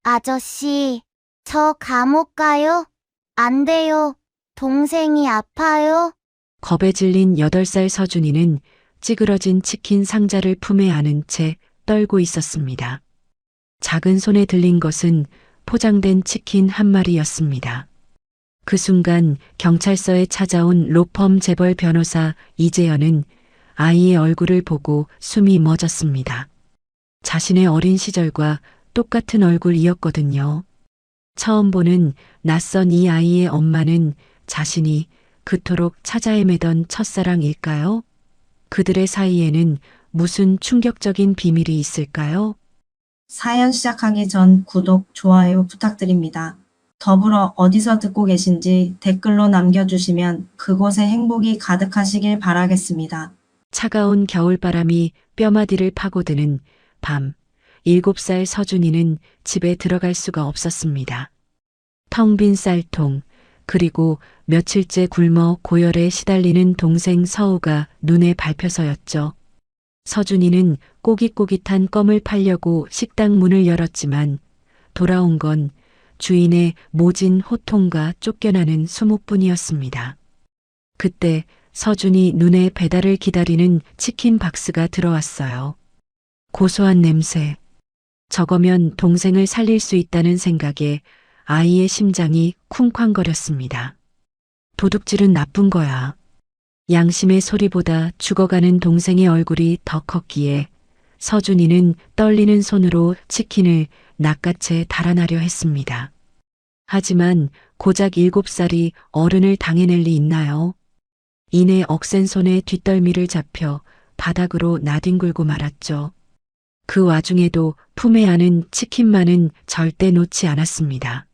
아저씨, 저 감옥 가요? 안 돼요. 동생이 아파요. 겁에 질린 8살 서준이는 찌그러진 치킨 상자를 품에 안은 채 떨고 있었습니다. 작은 손에 들린 것은 포장된 치킨 한 마리였습니다. 그 순간 경찰서에 찾아온 로펌 재벌 변호사 이재현은 아이의 얼굴을 보고 숨이 멎었습니다. 자신의 어린 시절과 똑같은 얼굴이었거든요. 처음 보는 낯선 이 아이의 엄마는 자신이 그토록 찾아 헤매던 첫사랑일까요? 그들의 사이에는 무슨 충격적인 비밀이 있을까요? 사연 시작하기 전 구독, 좋아요 부탁드립니다. 더불어 어디서 듣고 계신지 댓글로 남겨주시면 그곳에 행복이 가득하시길 바라겠습니다. 차가운 겨울바람이 뼈마디를 파고드는 밤, 7살 서준이는 집에 들어갈 수가 없었습니다. 텅 빈 쌀통, 그리고 며칠째 굶어 고열에 시달리는 동생 서우가 눈에 밟혀서였죠. 서준이는 꼬깃꼬깃한 껌을 팔려고 식당 문을 열었지만 돌아온 건 주인의 모진 호통과 쫓겨나는 수모뿐이었습니다. 그때 서준이 눈에 배달을 기다리는 치킨 박스가 들어왔어요. 고소한 냄새. 저거면 동생을 살릴 수 있다는 생각에 아이의 심장이 쿵쾅거렸습니다. 도둑질은 나쁜 거야. 양심의 소리보다 죽어가는 동생의 얼굴이 더 컸기에 서준이는 떨리는 손으로 치킨을 낚아채 달아나려 했습니다. 하지만 고작 7살이 어른을 당해낼 리 있나요? 이내 억센 손에 뒷덜미를 잡혀 바닥으로 나뒹굴고 말았죠. 그 와중에도 품에 안은 치킨만은 절대 놓지 않았습니다.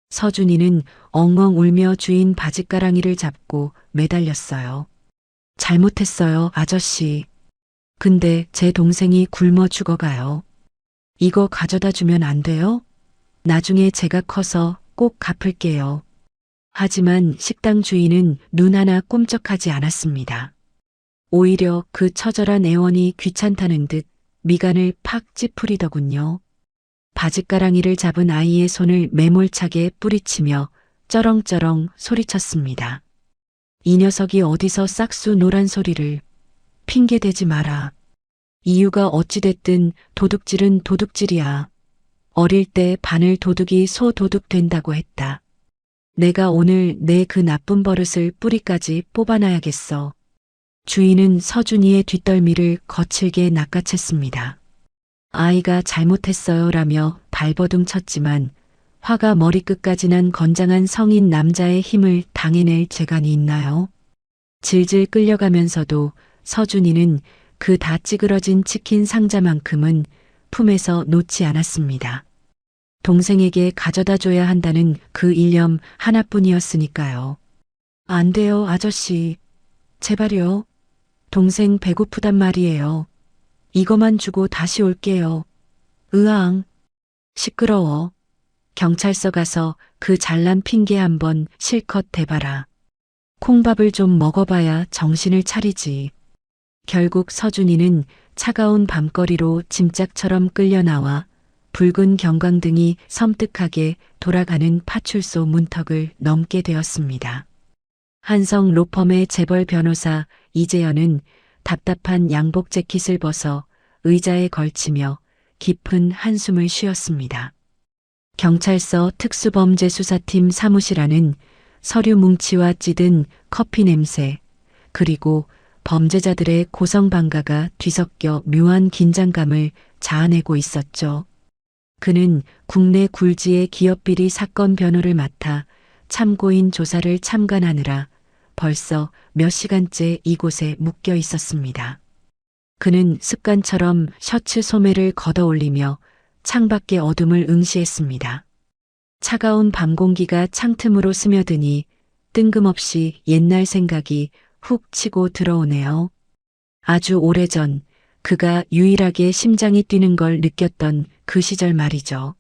서준이는 엉엉 울며 주인 바짓가랑이를 잡고 매달렸어요. 잘못했어요, 아저씨. 근데 제 동생이 굶어 죽어가요. 이거 가져다 주면 안 돼요? 나중에 제가 커서 꼭 갚을게요. 하지만 식당 주인은 눈 하나 꼼짝하지 않았습니다. 오히려 그 처절한 애원이 귀찮다는 듯 미간을 팍 찌푸리더군요. 바짓가랑이를 잡은 아이의 손을 매몰차게 뿌리치며 쩌렁쩌렁 소리쳤습니다. 이 녀석이 어디서 싹수 노란 소리를. 핑계대지 마라. 이유가 어찌됐든 도둑질은 도둑질이야. 어릴 때 바늘 도둑이 소 도둑 된다고 했다. 내가 오늘 내 그 나쁜 버릇을 뿌리까지 뽑아놔야겠어. 주인은 서준이의 뒷덜미를 거칠게 낚아챘습니다. 아이가 잘못했어요 라며 발버둥 쳤지만 화가 머리끝까지 난 건장한 성인 남자의 힘을 당해낼 재간이 있나요? 질질 끌려가면서도 서준이는 그 다 찌그러진 치킨 상자만큼은 품에서 놓지 않았습니다. 동생에게 가져다 줘야 한다는 그 일념 하나뿐이었으니까요. 안 돼요, 아저씨. 제발요. 동생 배고프단 말이에요. 이거만 주고 다시 올게요. 으앙. 시끄러워. 경찰서 가서 그 잘난 핑계 한번 실컷 대봐라. 콩밥을 좀 먹어봐야 정신을 차리지. 결국 서준이는 차가운 밤거리로 짐짝처럼 끌려나와 붉은 경광등이 섬뜩하게 돌아가는 파출소 문턱을 넘게 되었습니다. 한성 로펌의 재벌 변호사 이재현은 답답한 양복 재킷을 벗어 의자에 걸치며 깊은 한숨을 쉬었습니다. 경찰서 특수범죄수사팀 사무실 안은 서류 뭉치와 찌든 커피 냄새, 그리고 범죄자들의 고성방가가 뒤섞여 묘한 긴장감을 자아내고 있었죠. 그는 국내 굴지의 기업비리 사건 변호를 맡아 참고인 조사를 참관하느라 벌써 몇 시간째 이곳에 묶여 있었습니다. 그는 습관처럼 셔츠 소매를 걷어올리며 창밖의 어둠을 응시했습니다. 차가운 밤 공기가 창틈으로 스며드니 뜬금없이 옛날 생각이 훅 치고 들어오네요. 아주 오래전 그가 유일하게 심장이 뛰는 걸 느꼈던 그 시절 말이죠.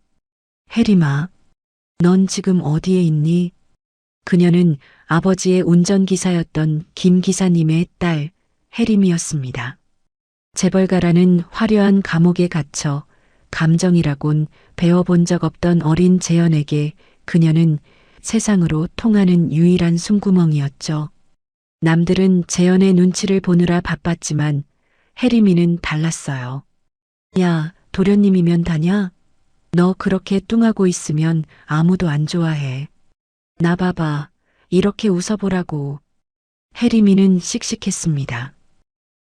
혜림아, 넌 지금 어디에 있니? 그녀는 아버지의 운전기사였던 김 기사님의 딸 혜림이었습니다. 재벌가라는 화려한 감옥에 갇혀 감정이라곤 배워본 적 없던 어린 재현에게 그녀는 세상으로 통하는 유일한 숨구멍이었죠. 남들은 재현의 눈치를 보느라 바빴지만 혜림이는 달랐어요. 야, 도련님이면 다냐? 너 그렇게 뚱하고 있으면 아무도 안 좋아해. 나 봐봐. 이렇게 웃어보라고. 혜림이는 씩씩했습니다.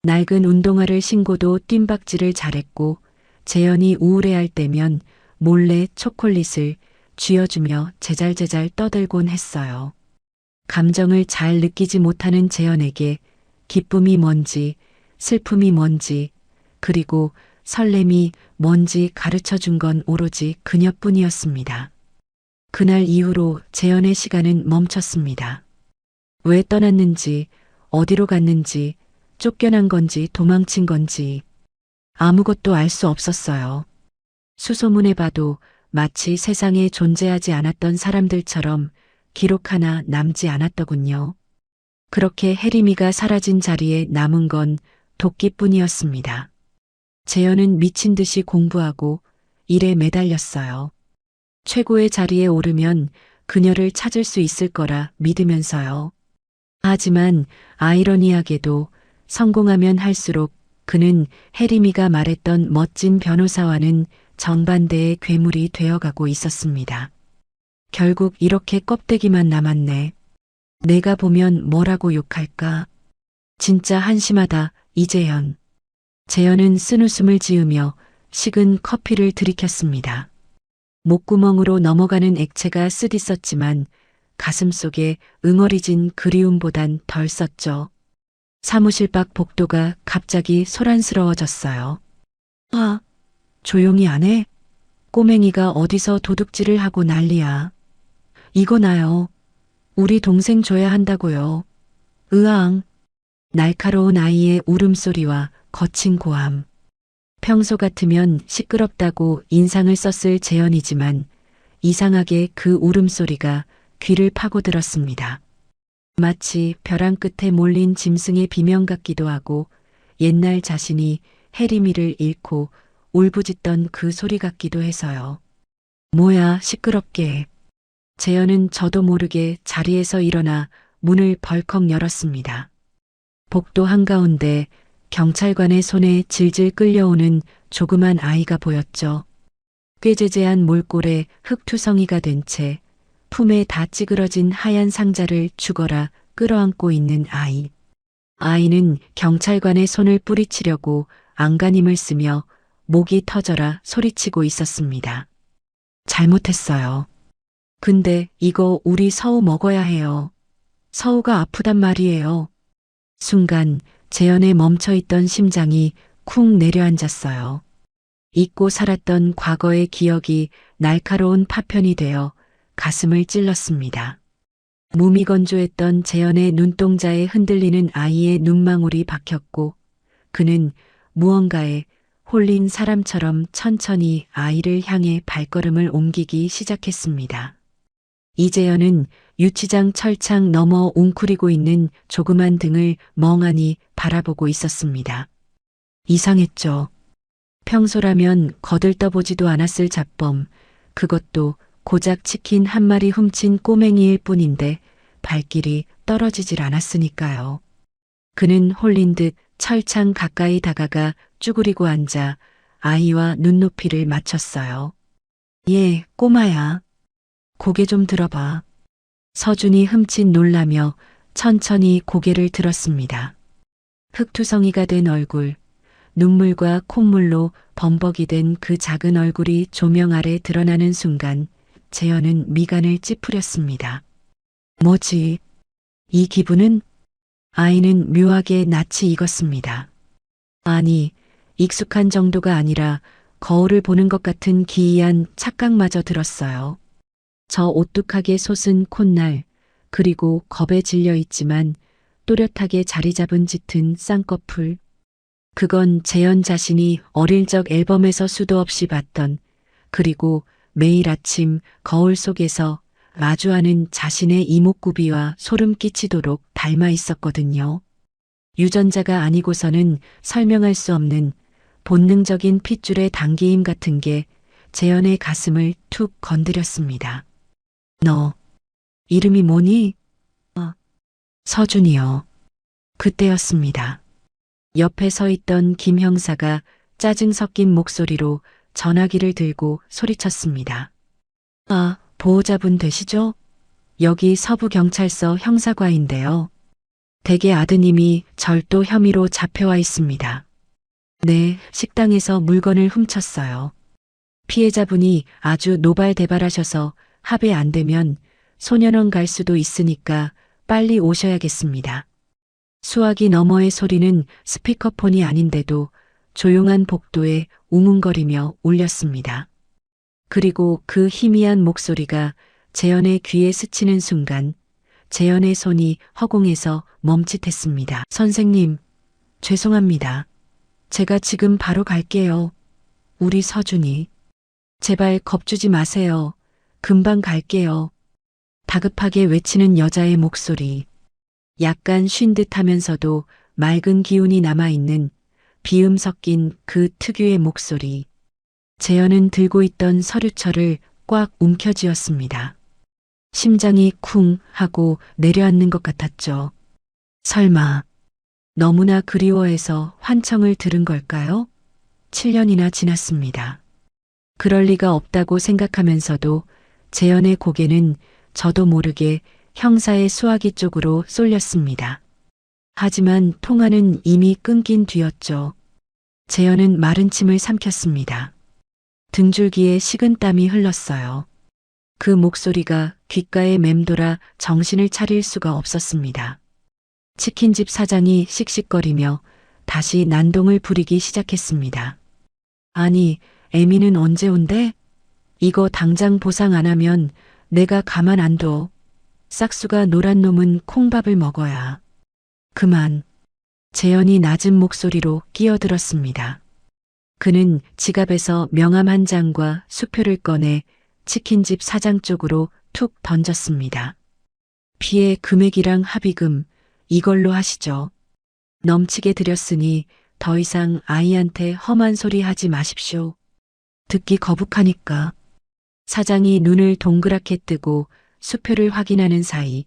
낡은 운동화를 신고도 뜀박질을 잘했고 재현이 우울해할 때면 몰래 초콜릿을 쥐어주며 제잘제잘 떠들곤 했어요. 감정을 잘 느끼지 못하는 재현에게 기쁨이 뭔지, 슬픔이 뭔지, 그리고 설렘이 뭔지 가르쳐 준 건 오로지 그녀뿐이었습니다. 그날 이후로 재현의 시간은 멈췄습니다. 왜 떠났는지, 어디로 갔는지, 쫓겨난 건지 도망친 건지 아무것도 알 수 없었어요. 수소문해 봐도 마치 세상에 존재하지 않았던 사람들처럼 기록 하나 남지 않았더군요. 그렇게 혜림이가 사라진 자리에 남은 건 도끼뿐이었습니다. 재현은 미친 듯이 공부하고 일에 매달렸어요. 최고의 자리에 오르면 그녀를 찾을 수 있을 거라 믿으면서요. 하지만 아이러니하게도 성공하면 할수록 그는 혜림이가 말했던 멋진 변호사와는 정반대의 괴물이 되어가고 있었습니다. 결국 이렇게 껍데기만 남았네. 내가 보면 뭐라고 욕할까? 진짜 한심하다, 이재현. 재현은 쓴웃음을 지으며 식은 커피를 들이켰습니다. 목구멍으로 넘어가는 액체가 쓰디썼지만 가슴속에 응어리진 그리움보단 덜 썼죠. 사무실 밖 복도가 갑자기 소란스러워졌어요. 아, 조용히 안 해? 꼬맹이가 어디서 도둑질을 하고 난리야. 이거 나요. 우리 동생 줘야 한다고요. 으앙. 날카로운 아이의 울음소리와 거친 고함. 평소 같으면 시끄럽다고 인상을 썼을 재현이지만 이상하게 그 울음소리가 귀를 파고들었습니다. 마치 벼랑 끝에 몰린 짐승의 비명 같기도 하고 옛날 자신이 혜림이를 잃고 울부짖던 그 소리 같기도 해서요. 뭐야 시끄럽게. 재현은 저도 모르게 자리에서 일어나 문을 벌컥 열었습니다. 복도 한가운데 경찰관의 손에 질질 끌려오는 조그만 아이가 보였죠. 꾀재재한 몰골에 흙투성이가 된 채 품에 다 찌그러진 하얀 상자를 죽어라 끌어안고 있는 아이. 아이는 경찰관의 손을 뿌리치려고 안간힘을 쓰며 목이 터져라 소리치고 있었습니다. 잘못했어요. 근데 이거 우리 서우 먹어야 해요. 서우가 아프단 말이에요. 순간 재현의 멈춰있던 심장이 쿵 내려앉았어요. 잊고 살았던 과거의 기억이 날카로운 파편이 되어 가슴을 찔렀습니다. 무미건조했던 재현의 눈동자에 흔들리는 아이의 눈망울이 박혔고 그는 무언가에 홀린 사람처럼 천천히 아이를 향해 발걸음을 옮기기 시작했습니다. 이재현은 유치장 철창 너머 웅크리고 있는 조그만 등을 멍하니 바라보고 있었습니다. 이상했죠. 평소라면 거들떠보지도 않았을 잡범, 그것도 고작 치킨 한 마리 훔친 꼬맹이일 뿐인데 발길이 떨어지질 않았으니까요. 그는 홀린 듯 철창 가까이 다가가 쭈그리고 앉아 아이와 눈높이를 맞췄어요. 예, 꼬마야. 고개 좀 들어봐. 서준이 흠칫 놀라며 천천히 고개를 들었습니다. 흙투성이가 된 얼굴, 눈물과 콧물로 범벅이 된 그 작은 얼굴이 조명 아래 드러나는 순간 재현은 미간을 찌푸렸습니다. 뭐지? 이 기분은? 아이는 묘하게 낯이 익었습니다. 아니, 익숙한 정도가 아니라 거울을 보는 것 같은 기이한 착각마저 들었어요. 저 오뚝하게 솟은 콧날, 그리고 겁에 질려 있지만 또렷하게 자리 잡은 짙은 쌍꺼풀. 그건 재현 자신이 어릴 적 앨범에서 수도 없이 봤던, 그리고 매일 아침 거울 속에서 마주하는 자신의 이목구비와 소름 끼치도록 닮아 있었거든요. 유전자가 아니고서는 설명할 수 없는 본능적인 핏줄의 당기임 같은 게 재현의 가슴을 툭 건드렸습니다. 너, 이름이 뭐니? 서준이요. 그때였습니다. 옆에 서 있던 김 형사가 짜증 섞인 목소리로 전화기를 들고 소리쳤습니다. 보호자분 되시죠? 여기 서부경찰서 형사과인데요. 댁의 아드님이 절도 혐의로 잡혀와 있습니다. 네, 식당에서 물건을 훔쳤어요. 피해자분이 아주 노발대발하셔서 합의 안 되면 소년원 갈 수도 있으니까 빨리 오셔야겠습니다. 수화기 너머의 소리는 스피커폰이 아닌데도 조용한 복도에 웅웅거리며 울렸습니다. 그리고 그 희미한 목소리가 재현의 귀에 스치는 순간 재현의 손이 허공에서 멈칫했습니다. 선생님, 죄송합니다. 제가 지금 바로 갈게요. 우리 서준이. 제발 겁주지 마세요. 금방 갈게요. 다급하게 외치는 여자의 목소리. 약간 쉰 듯 하면서도 맑은 기운이 남아있는 비음 섞인 그 특유의 목소리. 재현은 들고 있던 서류철을 꽉 움켜쥐었습니다. 심장이 쿵 하고 내려앉는 것 같았죠. 설마 너무나 그리워해서 환청을 들은 걸까요? 7년이나 지났습니다. 그럴 리가 없다고 생각하면서도 재현의 고개는 저도 모르게 형사의 수화기 쪽으로 쏠렸습니다. 하지만 통화는 이미 끊긴 뒤였죠. 재현은 마른 침을 삼켰습니다. 등줄기에 식은땀이 흘렀어요. 그 목소리가 귓가에 맴돌아 정신을 차릴 수가 없었습니다. 치킨집 사장이 씩씩거리며 다시 난동을 부리기 시작했습니다. 아니, 애미는 언제 온대? 이거 당장 보상 안 하면 내가 가만 안 둬. 싹수가 노란 놈은 콩밥을 먹어야. 그만. 재현이 낮은 목소리로 끼어들었습니다. 그는 지갑에서 명함 한 장과 수표를 꺼내 치킨집 사장 쪽으로 툭 던졌습니다. 피해 금액이랑 합의금 이걸로 하시죠. 넘치게 드렸으니 더 이상 아이한테 험한 소리 하지 마십시오. 듣기 거북하니까. 사장이 눈을 동그랗게 뜨고 수표를 확인하는 사이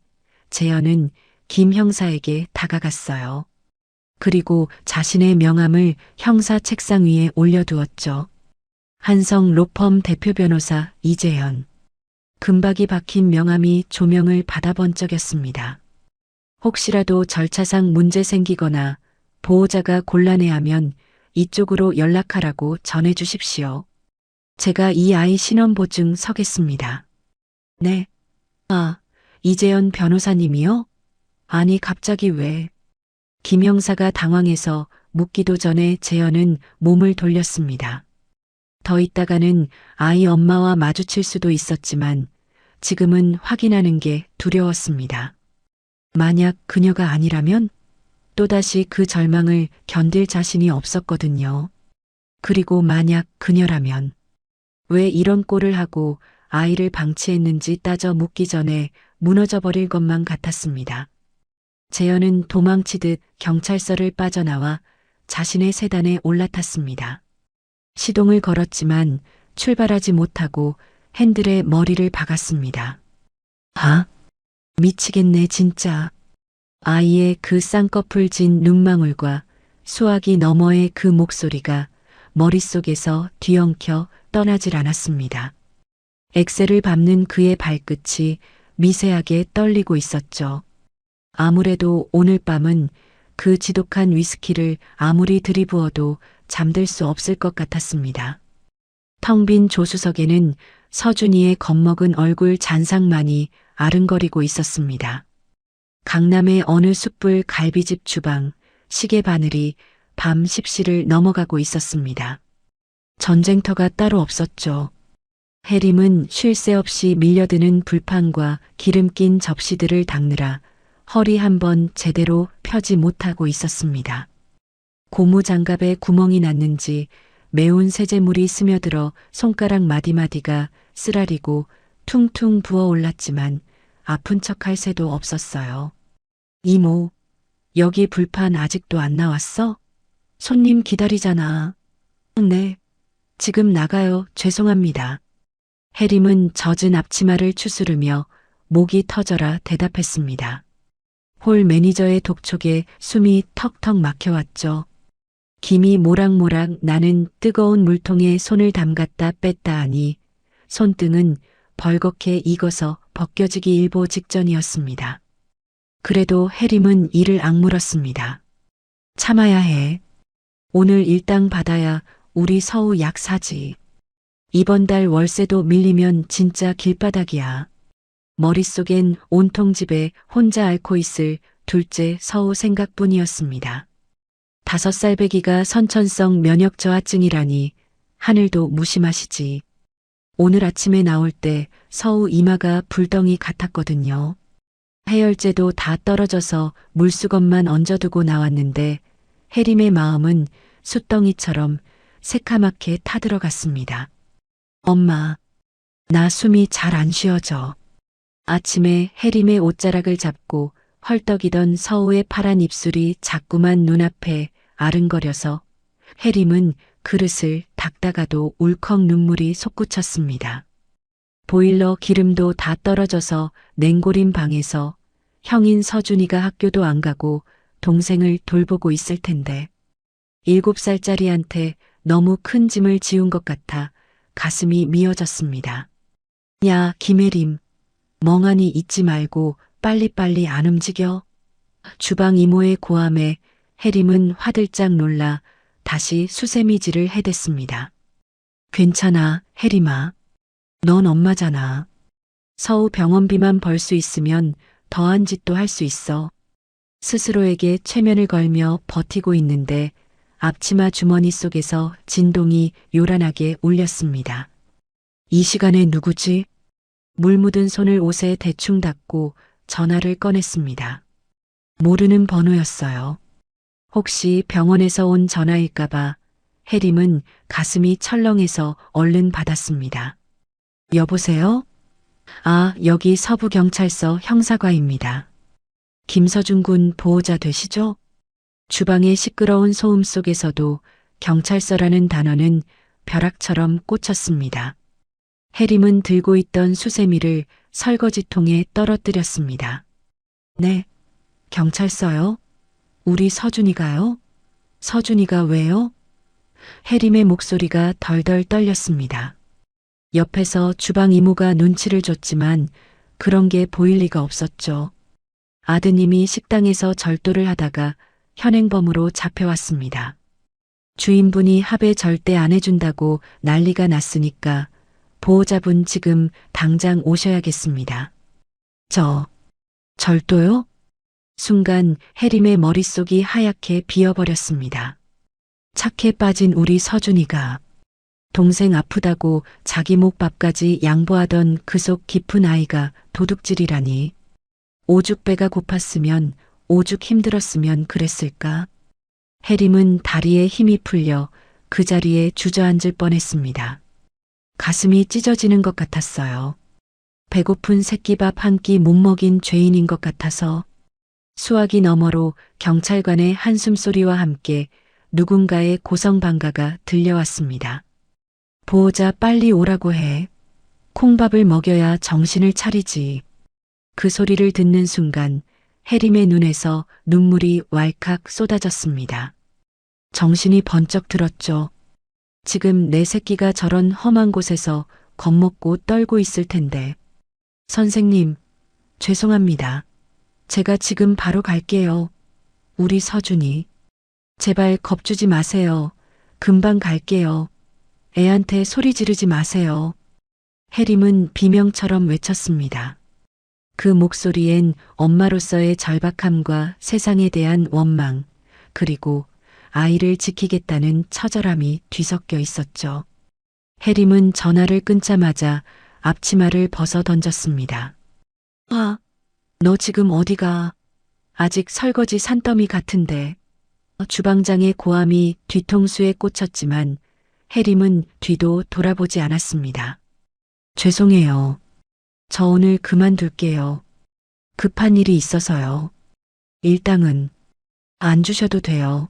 재현은 김 형사에게 다가갔어요. 그리고 자신의 명함을 형사 책상 위에 올려두었죠. 한성 로펌 대표 변호사 이재현. 금박이 박힌 명함이 조명을 받아 번쩍였습니다. 혹시라도 절차상 문제 생기거나 보호자가 곤란해하면 이쪽으로 연락하라고 전해주십시오. 제가 이 아이 신원보증 서겠습니다. 네. 이재현 변호사님이요? 아니 갑자기 왜? 김 형사가 당황해서 묻기도 전에 재현은 몸을 돌렸습니다. 더 있다가는 아이 엄마와 마주칠 수도 있었지만 지금은 확인하는 게 두려웠습니다. 만약 그녀가 아니라면 또다시 그 절망을 견딜 자신이 없었거든요. 그리고 만약 그녀라면 왜 이런 꼴을 하고 아이를 방치했는지 따져 묻기 전에 무너져버릴 것만 같았습니다. 재현은 도망치듯 경찰서를 빠져나와 자신의 세단에 올라탔습니다. 시동을 걸었지만 출발하지 못하고 핸들에 머리를 박았습니다. 미치겠네 진짜. 아이의 그 쌍꺼풀 진 눈망울과 수화기 너머의 그 목소리가 머릿속에서 뒤엉켜 떠나질 않았습니다. 엑셀을 밟는 그의 발끝이 미세하게 떨리고 있었죠. 아무래도 오늘 밤은 그 지독한 위스키를 아무리 들이부어도 잠들 수 없을 것 같았습니다. 텅 빈 조수석에는 서준이의 겁먹은 얼굴 잔상만이 아른거리고 있었습니다. 강남의 어느 숯불 갈비집 주방, 시계 바늘이 밤 10시를 넘어가고 있었습니다. 전쟁터가 따로 없었죠. 해림은 쉴 새 없이 밀려드는 불판과 기름 낀 접시들을 닦느라 허리 한번 제대로 펴지 못하고 있었습니다. 고무장갑에 구멍이 났는지 매운 세제물이 스며들어 손가락 마디마디가 쓰라리고 퉁퉁 부어올랐지만 아픈 척할 새도 없었어요. 이모, 여기 불판 아직도 안 나왔어? 손님 기다리잖아. 네. 지금 나가요. 죄송합니다. 해림은 젖은 앞치마를 추스르며 목이 터져라 대답했습니다. 홀 매니저의 독촉에 숨이 턱턱 막혀왔죠. 김이 모락모락 나는 뜨거운 물통에 손을 담갔다 뺐다 하니 손등은 벌겋게 익어서 벗겨지기 일보 직전이었습니다. 그래도 해림은 이를 악물었습니다. 참아야 해. 오늘 일당 받아야 우리 서우 약 사지. 이번 달 월세도 밀리면 진짜 길바닥이야. 머릿속엔 온통 집에 혼자 앓고 있을 둘째 서우 생각뿐이었습니다. 5살 배기가 선천성 면역 저하증이라니 하늘도 무심하시지. 오늘 아침에 나올 때 서우 이마가 불덩이 같았거든요. 해열제도 다 떨어져서 물수건만 얹어두고 나왔는데 해림의 마음은 숫덩이처럼 새카맣게 타들어갔습니다. 엄마, 나 숨이 잘 안 쉬어져. 아침에 해림의 옷자락을 잡고 헐떡이던 서우의 파란 입술이 자꾸만 눈앞에 아른거려서 해림은 그릇을 닦다가도 울컥 눈물이 솟구쳤습니다. 보일러 기름도 다 떨어져서 냉골인 방에서 형인 서준이가 학교도 안 가고 동생을 돌보고 있을 텐데 7살짜리한테 너무 큰 짐을 지운 것 같아 가슴이 미어졌습니다. 야, 김혜림, 멍하니 있지 말고 빨리빨리 안 움직여. 주방 이모의 고함에 해림은 화들짝 놀라 다시 수세미질을 해댔습니다. 괜찮아, 해림아. 넌 엄마잖아. 서우 병원비만 벌 수 있으면 더한 짓도 할 수 있어. 스스로에게 최면을 걸며 버티고 있는데 앞치마 주머니 속에서 진동이 요란하게 울렸습니다. 이 시간에 누구지? 물 묻은 손을 옷에 대충 닦고 전화를 꺼냈습니다. 모르는 번호였어요. 혹시 병원에서 온 전화일까봐 해림은 가슴이 철렁해서 얼른 받았습니다. 여보세요? 아, 여기 서부경찰서 형사과입니다. 김서준 군 보호자 되시죠? 주방의 시끄러운 소음 속에서도 경찰서라는 단어는 벼락처럼 꽂혔습니다. 해림은 들고 있던 수세미를 설거지통에 떨어뜨렸습니다. 네, 경찰서요? 우리 서준이가요? 서준이가 왜요? 해림의 목소리가 덜덜 떨렸습니다. 옆에서 주방 이모가 눈치를 줬지만 그런 게 보일 리가 없었죠. 아드님이 식당에서 절도를 하다가 현행범으로 잡혀왔습니다. 주인분이 합의 절대 안 해준다고 난리가 났으니까 보호자분 지금 당장 오셔야겠습니다. 절도요? 순간 해림의 머릿속이 하얗게 비어버렸습니다. 착해 빠진 우리 서준이가 동생 아프다고 자기 목밥까지 양보하던 그 속 깊은 아이가 도둑질이라니. 오죽 배가 고팠으면 오죽 힘들었으면 그랬을까? 해림은 다리에 힘이 풀려 그 자리에 주저앉을 뻔했습니다. 가슴이 찢어지는 것 같았어요. 배고픈 새끼밥 한 끼 못 먹인 죄인인 것 같아서. 수화기 너머로 경찰관의 한숨소리와 함께 누군가의 고성방가가 들려왔습니다. 보호자 빨리 오라고 해. 콩밥을 먹여야 정신을 차리지. 그 소리를 듣는 순간 해림의 눈에서 눈물이 왈칵 쏟아졌습니다. 정신이 번쩍 들었죠. 지금 내 새끼가 저런 험한 곳에서 겁먹고 떨고 있을 텐데. 선생님, 죄송합니다. 제가 지금 바로 갈게요. 우리 서준이. 제발 겁주지 마세요. 금방 갈게요. 애한테 소리 지르지 마세요. 해림은 비명처럼 외쳤습니다. 그 목소리엔 엄마로서의 절박함과 세상에 대한 원망, 그리고 아이를 지키겠다는 처절함이 뒤섞여 있었죠. 해림은 전화를 끊자마자 앞치마를 벗어 던졌습니다. 아, 너 지금 어디가? 아직 설거지 산더미 같은데. 주방장의 고함이 뒤통수에 꽂혔지만 해림은 뒤도 돌아보지 않았습니다. 죄송해요. 저 오늘 그만둘게요. 급한 일이 있어서요. 일당은 안 주셔도 돼요.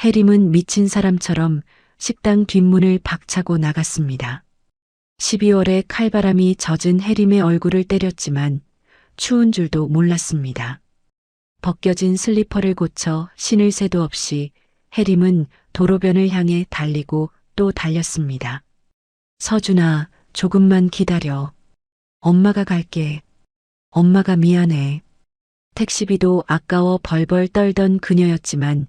해림은 미친 사람처럼 식당 뒷문을 박차고 나갔습니다. 12월에 칼바람이 젖은 해림의 얼굴을 때렸지만 추운 줄도 몰랐습니다. 벗겨진 슬리퍼를 고쳐 신을 새도 없이 해림은 도로변을 향해 달리고 또 달렸습니다. 서준아, 조금만 기다려. 엄마가 갈게. 엄마가 미안해. 택시비도 아까워 벌벌 떨던 그녀였지만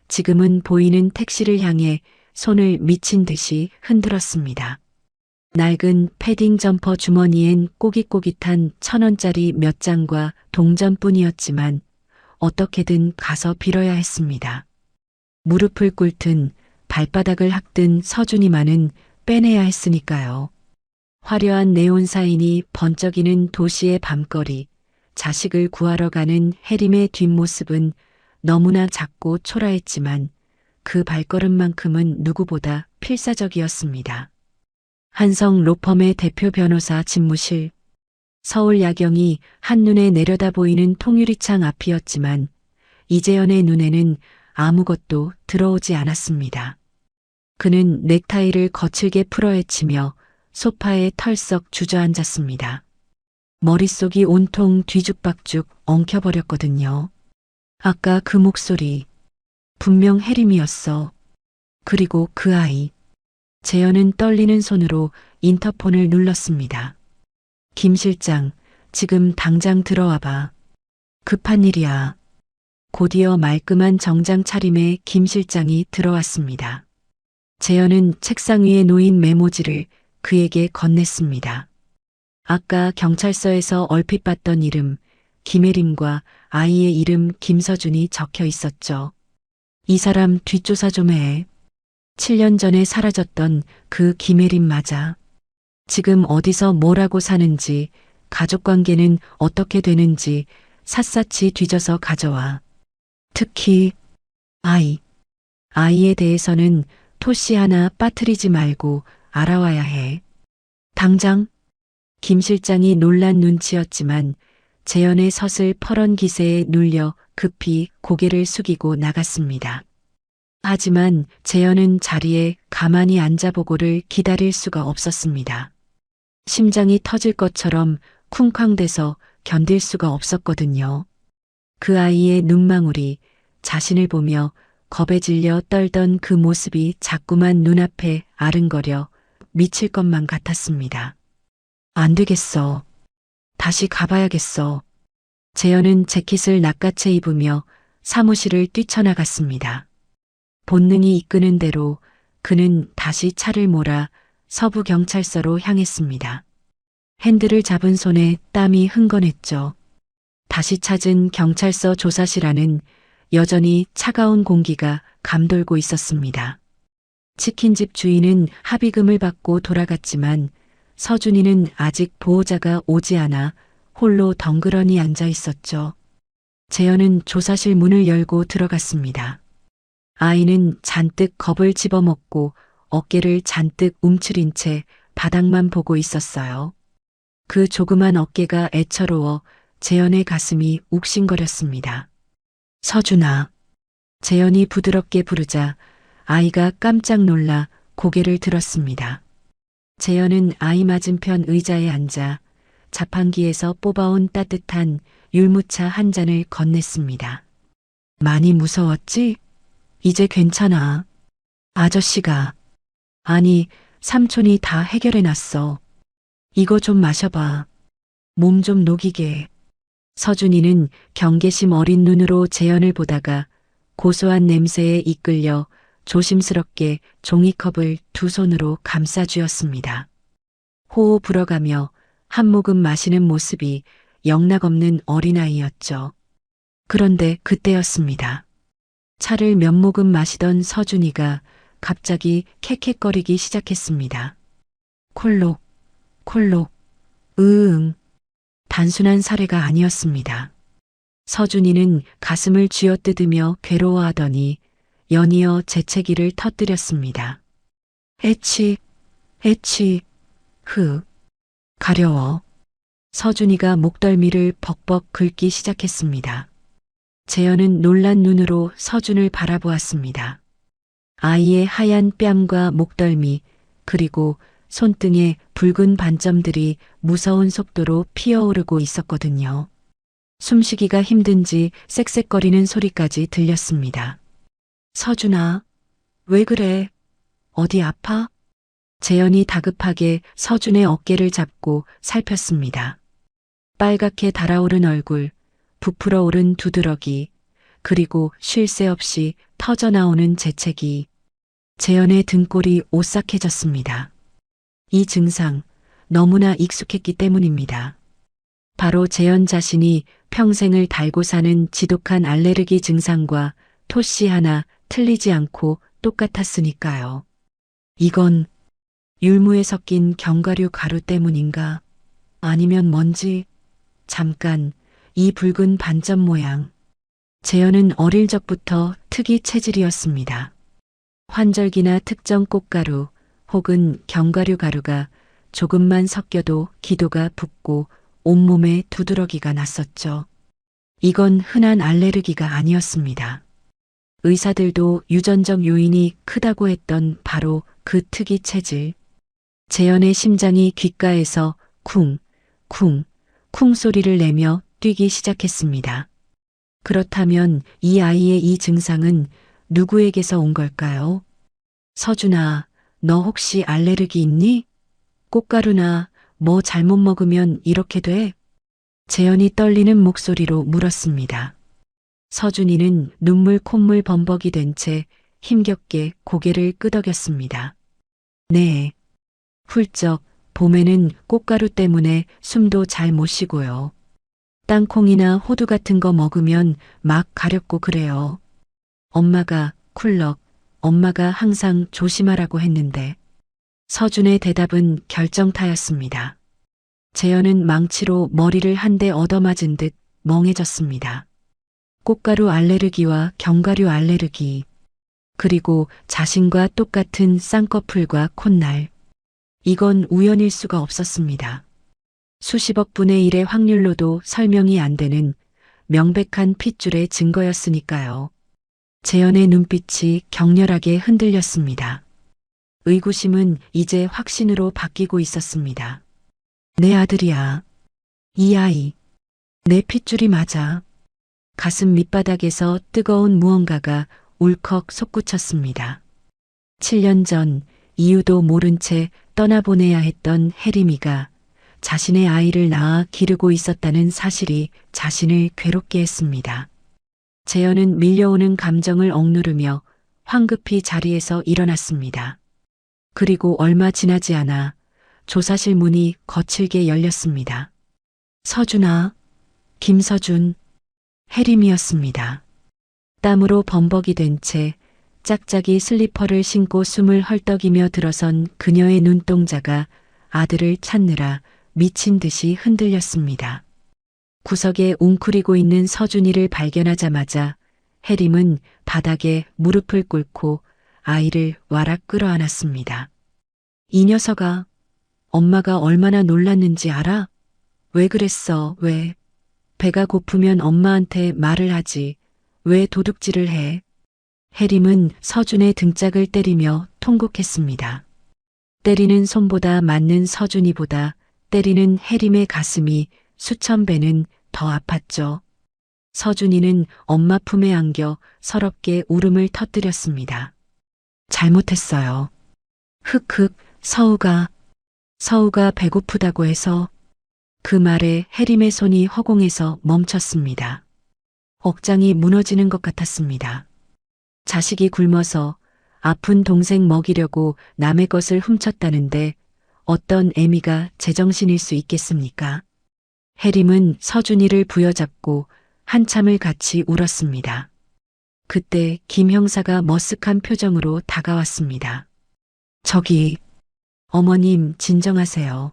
지금은 보이는 택시를 향해 손을 미친 듯이 흔들었습니다. 낡은 패딩 점퍼 주머니엔 꼬깃꼬깃한 1,000원짜리 몇 장과 동전뿐이었지만 어떻게든 가서 빌어야 했습니다. 무릎을 꿇든 발바닥을 핥든 서준이만은 빼내야 했으니까요. 화려한 네온 사인이 번쩍이는 도시의 밤거리, 자식을 구하러 가는 해림의 뒷모습은 너무나 작고 초라했지만 그 발걸음만큼은 누구보다 필사적이었습니다. 한성 로펌의 대표 변호사 집무실, 서울 야경이 한눈에 내려다 보이는 통유리창 앞이었지만 이재현의 눈에는 아무것도 들어오지 않았습니다. 그는 넥타이를 거칠게 풀어헤치며 소파에 털썩 주저앉았습니다. 머릿속이 온통 뒤죽박죽 엉켜버렸거든요. 아까 그 목소리, 분명 해림이었어. 그리고 그 아이. 재현은 떨리는 손으로 인터폰을 눌렀습니다. 김 실장, 지금 당장 들어와봐. 급한 일이야. 곧이어 말끔한 정장 차림의 김 실장이 들어왔습니다. 재현은 책상 위에 놓인 메모지를 그에게 건넸습니다. 아까 경찰서에서 얼핏 봤던 이름, 김혜림과 아이의 이름 김서준이 적혀 있었죠. 이 사람 뒷조사 좀 해. 7년 전에 사라졌던 그 김혜림 맞아. 지금 어디서 뭐라고 사는지, 가족관계는 어떻게 되는지 샅샅이 뒤져서 가져와. 특히 아이에 대해서는 토씨 하나 빠뜨리지 말고 알아와야 해. 당장? 김 실장이 놀란 눈치였지만 재현의 서슬 퍼런 기세에 눌려 급히 고개를 숙이고 나갔습니다. 하지만 재현은 자리에 가만히 앉아보고를 기다릴 수가 없었습니다. 심장이 터질 것처럼 쿵쾅대서 견딜 수가 없었거든요. 그 아이의 눈망울이 자신을 보며 겁에 질려 떨던 그 모습이 자꾸만 눈앞에 아른거려 미칠 것만 같았습니다. 안 되겠어. 다시 가봐야겠어. 재현은 재킷을 낚아채 입으며 사무실을 뛰쳐나갔습니다. 본능이 이끄는 대로 그는 다시 차를 몰아 서부경찰서로 향했습니다. 핸들을 잡은 손에 땀이 흥건했죠. 다시 찾은 경찰서 조사실 안은 여전히 차가운 공기가 감돌고 있었습니다. 치킨집 주인은 합의금을 받고 돌아갔지만 서준이는 아직 보호자가 오지 않아 홀로 덩그러니 앉아 있었죠. 재현은 조사실 문을 열고 들어갔습니다. 아이는 잔뜩 겁을 집어먹고 어깨를 잔뜩 움츠린 채 바닥만 보고 있었어요. 그 조그만 어깨가 애처로워 재현의 가슴이 욱신거렸습니다. 서준아. 재현이 부드럽게 부르자 아이가 깜짝 놀라 고개를 들었습니다. 재현은 아이 맞은편 의자에 앉아 자판기에서 뽑아온 따뜻한 율무차 한 잔을 건넸습니다. 많이 무서웠지? 이제 괜찮아. 아저씨가. 아니, 삼촌이 다 해결해놨어. 이거 좀 마셔봐. 몸 좀 녹이게. 서준이는 경계심 어린 눈으로 재현을 보다가 고소한 냄새에 이끌려 조심스럽게 종이컵을 두 손으로 감싸쥐었습니다. 호호 불어가며 한 모금 마시는 모습이 영락없는 어린아이였죠. 그런데 그때였습니다. 차를 몇 모금 마시던 서준이가 갑자기 캑캑거리기 시작했습니다. 콜록, 콜록, 으응. 단순한 사례가 아니었습니다. 서준이는 가슴을 쥐어뜯으며 괴로워하더니 연이어 재채기를 터뜨렸습니다. 에치, 가려워. 서준이가 목덜미를 벅벅 긁기 시작했습니다. 재현은 놀란 눈으로 서준을 바라보았습니다. 아이의 하얀 뺨과 목덜미, 그리고 손등에 붉은 반점들이 무서운 속도로 피어오르고 있었거든요. 숨쉬기가 힘든지 쌕쌕거리는 소리까지 들렸습니다. 서준아, 왜 그래? 어디 아파? 재현이 다급하게 서준의 어깨를 잡고 살폈습니다. 빨갛게 달아오른 얼굴, 부풀어 오른 두드러기, 그리고 쉴 새 없이 터져나오는 재채기. 재현의 등골이 오싹해졌습니다. 이 증상 너무나 익숙했기 때문입니다. 바로 재현 자신이 평생을 달고 사는 지독한 알레르기 증상과 토씨 하나 틀리지 않고 똑같았으니까요. 이건 율무에 섞인 견과류 가루 때문인가? 아니면 뭔지? 잠깐, 이 붉은 반점 모양. 재현은 어릴 적부터 특이 체질이었습니다. 환절기나 특정 꽃가루 혹은 견과류 가루가 조금만 섞여도 기도가 붓고 온몸에 두드러기가 났었죠. 이건 흔한 알레르기가 아니었습니다. 의사들도 유전적 요인이 크다고 했던 바로 그 특이 체질. 재현의 심장이 귓가에서 쿵, 쿵, 쿵 소리를 내며 뛰기 시작했습니다. 그렇다면 이 아이의 이 증상은 누구에게서 온 걸까요? 서준아, 너 혹시 알레르기 있니? 꽃가루나 뭐 잘못 먹으면 이렇게 돼? 재현이 떨리는 목소리로 물었습니다. 서준이는 눈물 콧물 범벅이 된 채 힘겹게 고개를 끄덕였습니다. 네. 훌쩍 봄에는 꽃가루 때문에 숨도 잘 못 쉬고요. 땅콩이나 호두 같은 거 먹으면 막 가렵고 그래요. 엄마가 쿨럭, 엄마가 항상 조심하라고 했는데. 서준의 대답은 결정타였습니다. 재현은 망치로 머리를 한 대 얻어맞은 듯 멍해졌습니다. 꽃가루 알레르기와 견과류 알레르기, 그리고 자신과 똑같은 쌍꺼풀과 콧날. 이건 우연일 수가 없었습니다. 수십억 분의 1의 확률로도 설명이 안 되는 명백한 핏줄의 증거였으니까요. 재현의 눈빛이 격렬하게 흔들렸습니다. 의구심은 이제 확신으로 바뀌고 있었습니다. 내 아들이야. 이 아이. 내 핏줄이 맞아. 가슴 밑바닥에서 뜨거운 무언가가 울컥 솟구쳤습니다. 7년 전 이유도 모른 채 떠나보내야 했던 혜림이가 자신의 아이를 낳아 기르고 있었다는 사실이 자신을 괴롭게 했습니다. 재현은 밀려오는 감정을 억누르며 황급히 자리에서 일어났습니다. 그리고 얼마 지나지 않아 조사실 문이 거칠게 열렸습니다. 서준아, 김서준, 혜림이었습니다. 땀으로 범벅이 된 채 짝짝이 슬리퍼를 신고 숨을 헐떡이며 들어선 그녀의 눈동자가 아들을 찾느라 미친 듯이 흔들렸습니다. 구석에 웅크리고 있는 서준이를 발견하자마자 혜림은 바닥에 무릎을 꿇고 아이를 와락 끌어안았습니다. 이 녀석아, 엄마가 얼마나 놀랐는지 알아? 왜 그랬어, 왜? 배가 고프면 엄마한테 말을 하지. 왜 도둑질을 해? 혜림은 서준의 등짝을 때리며 통곡했습니다. 때리는 손보다 맞는 서준이보다 때리는 혜림의 가슴이 수천 배는 더 아팠죠. 서준이는 엄마 품에 안겨 서럽게 울음을 터뜨렸습니다. 잘못했어요. 흑흑, 서우가 배고프다고 해서. 그 말에 혜림의 손이 허공에서 멈췄습니다. 억장이 무너지는 것 같았습니다. 자식이 굶어서 아픈 동생 먹이려고 남의 것을 훔쳤다는데 어떤 애미가 제정신일 수 있겠습니까? 혜림은 서준이를 부여잡고 한참을 같이 울었습니다. 그때 김 형사가 머쓱한 표정으로 다가왔습니다. 저기, 어머님 진정하세요.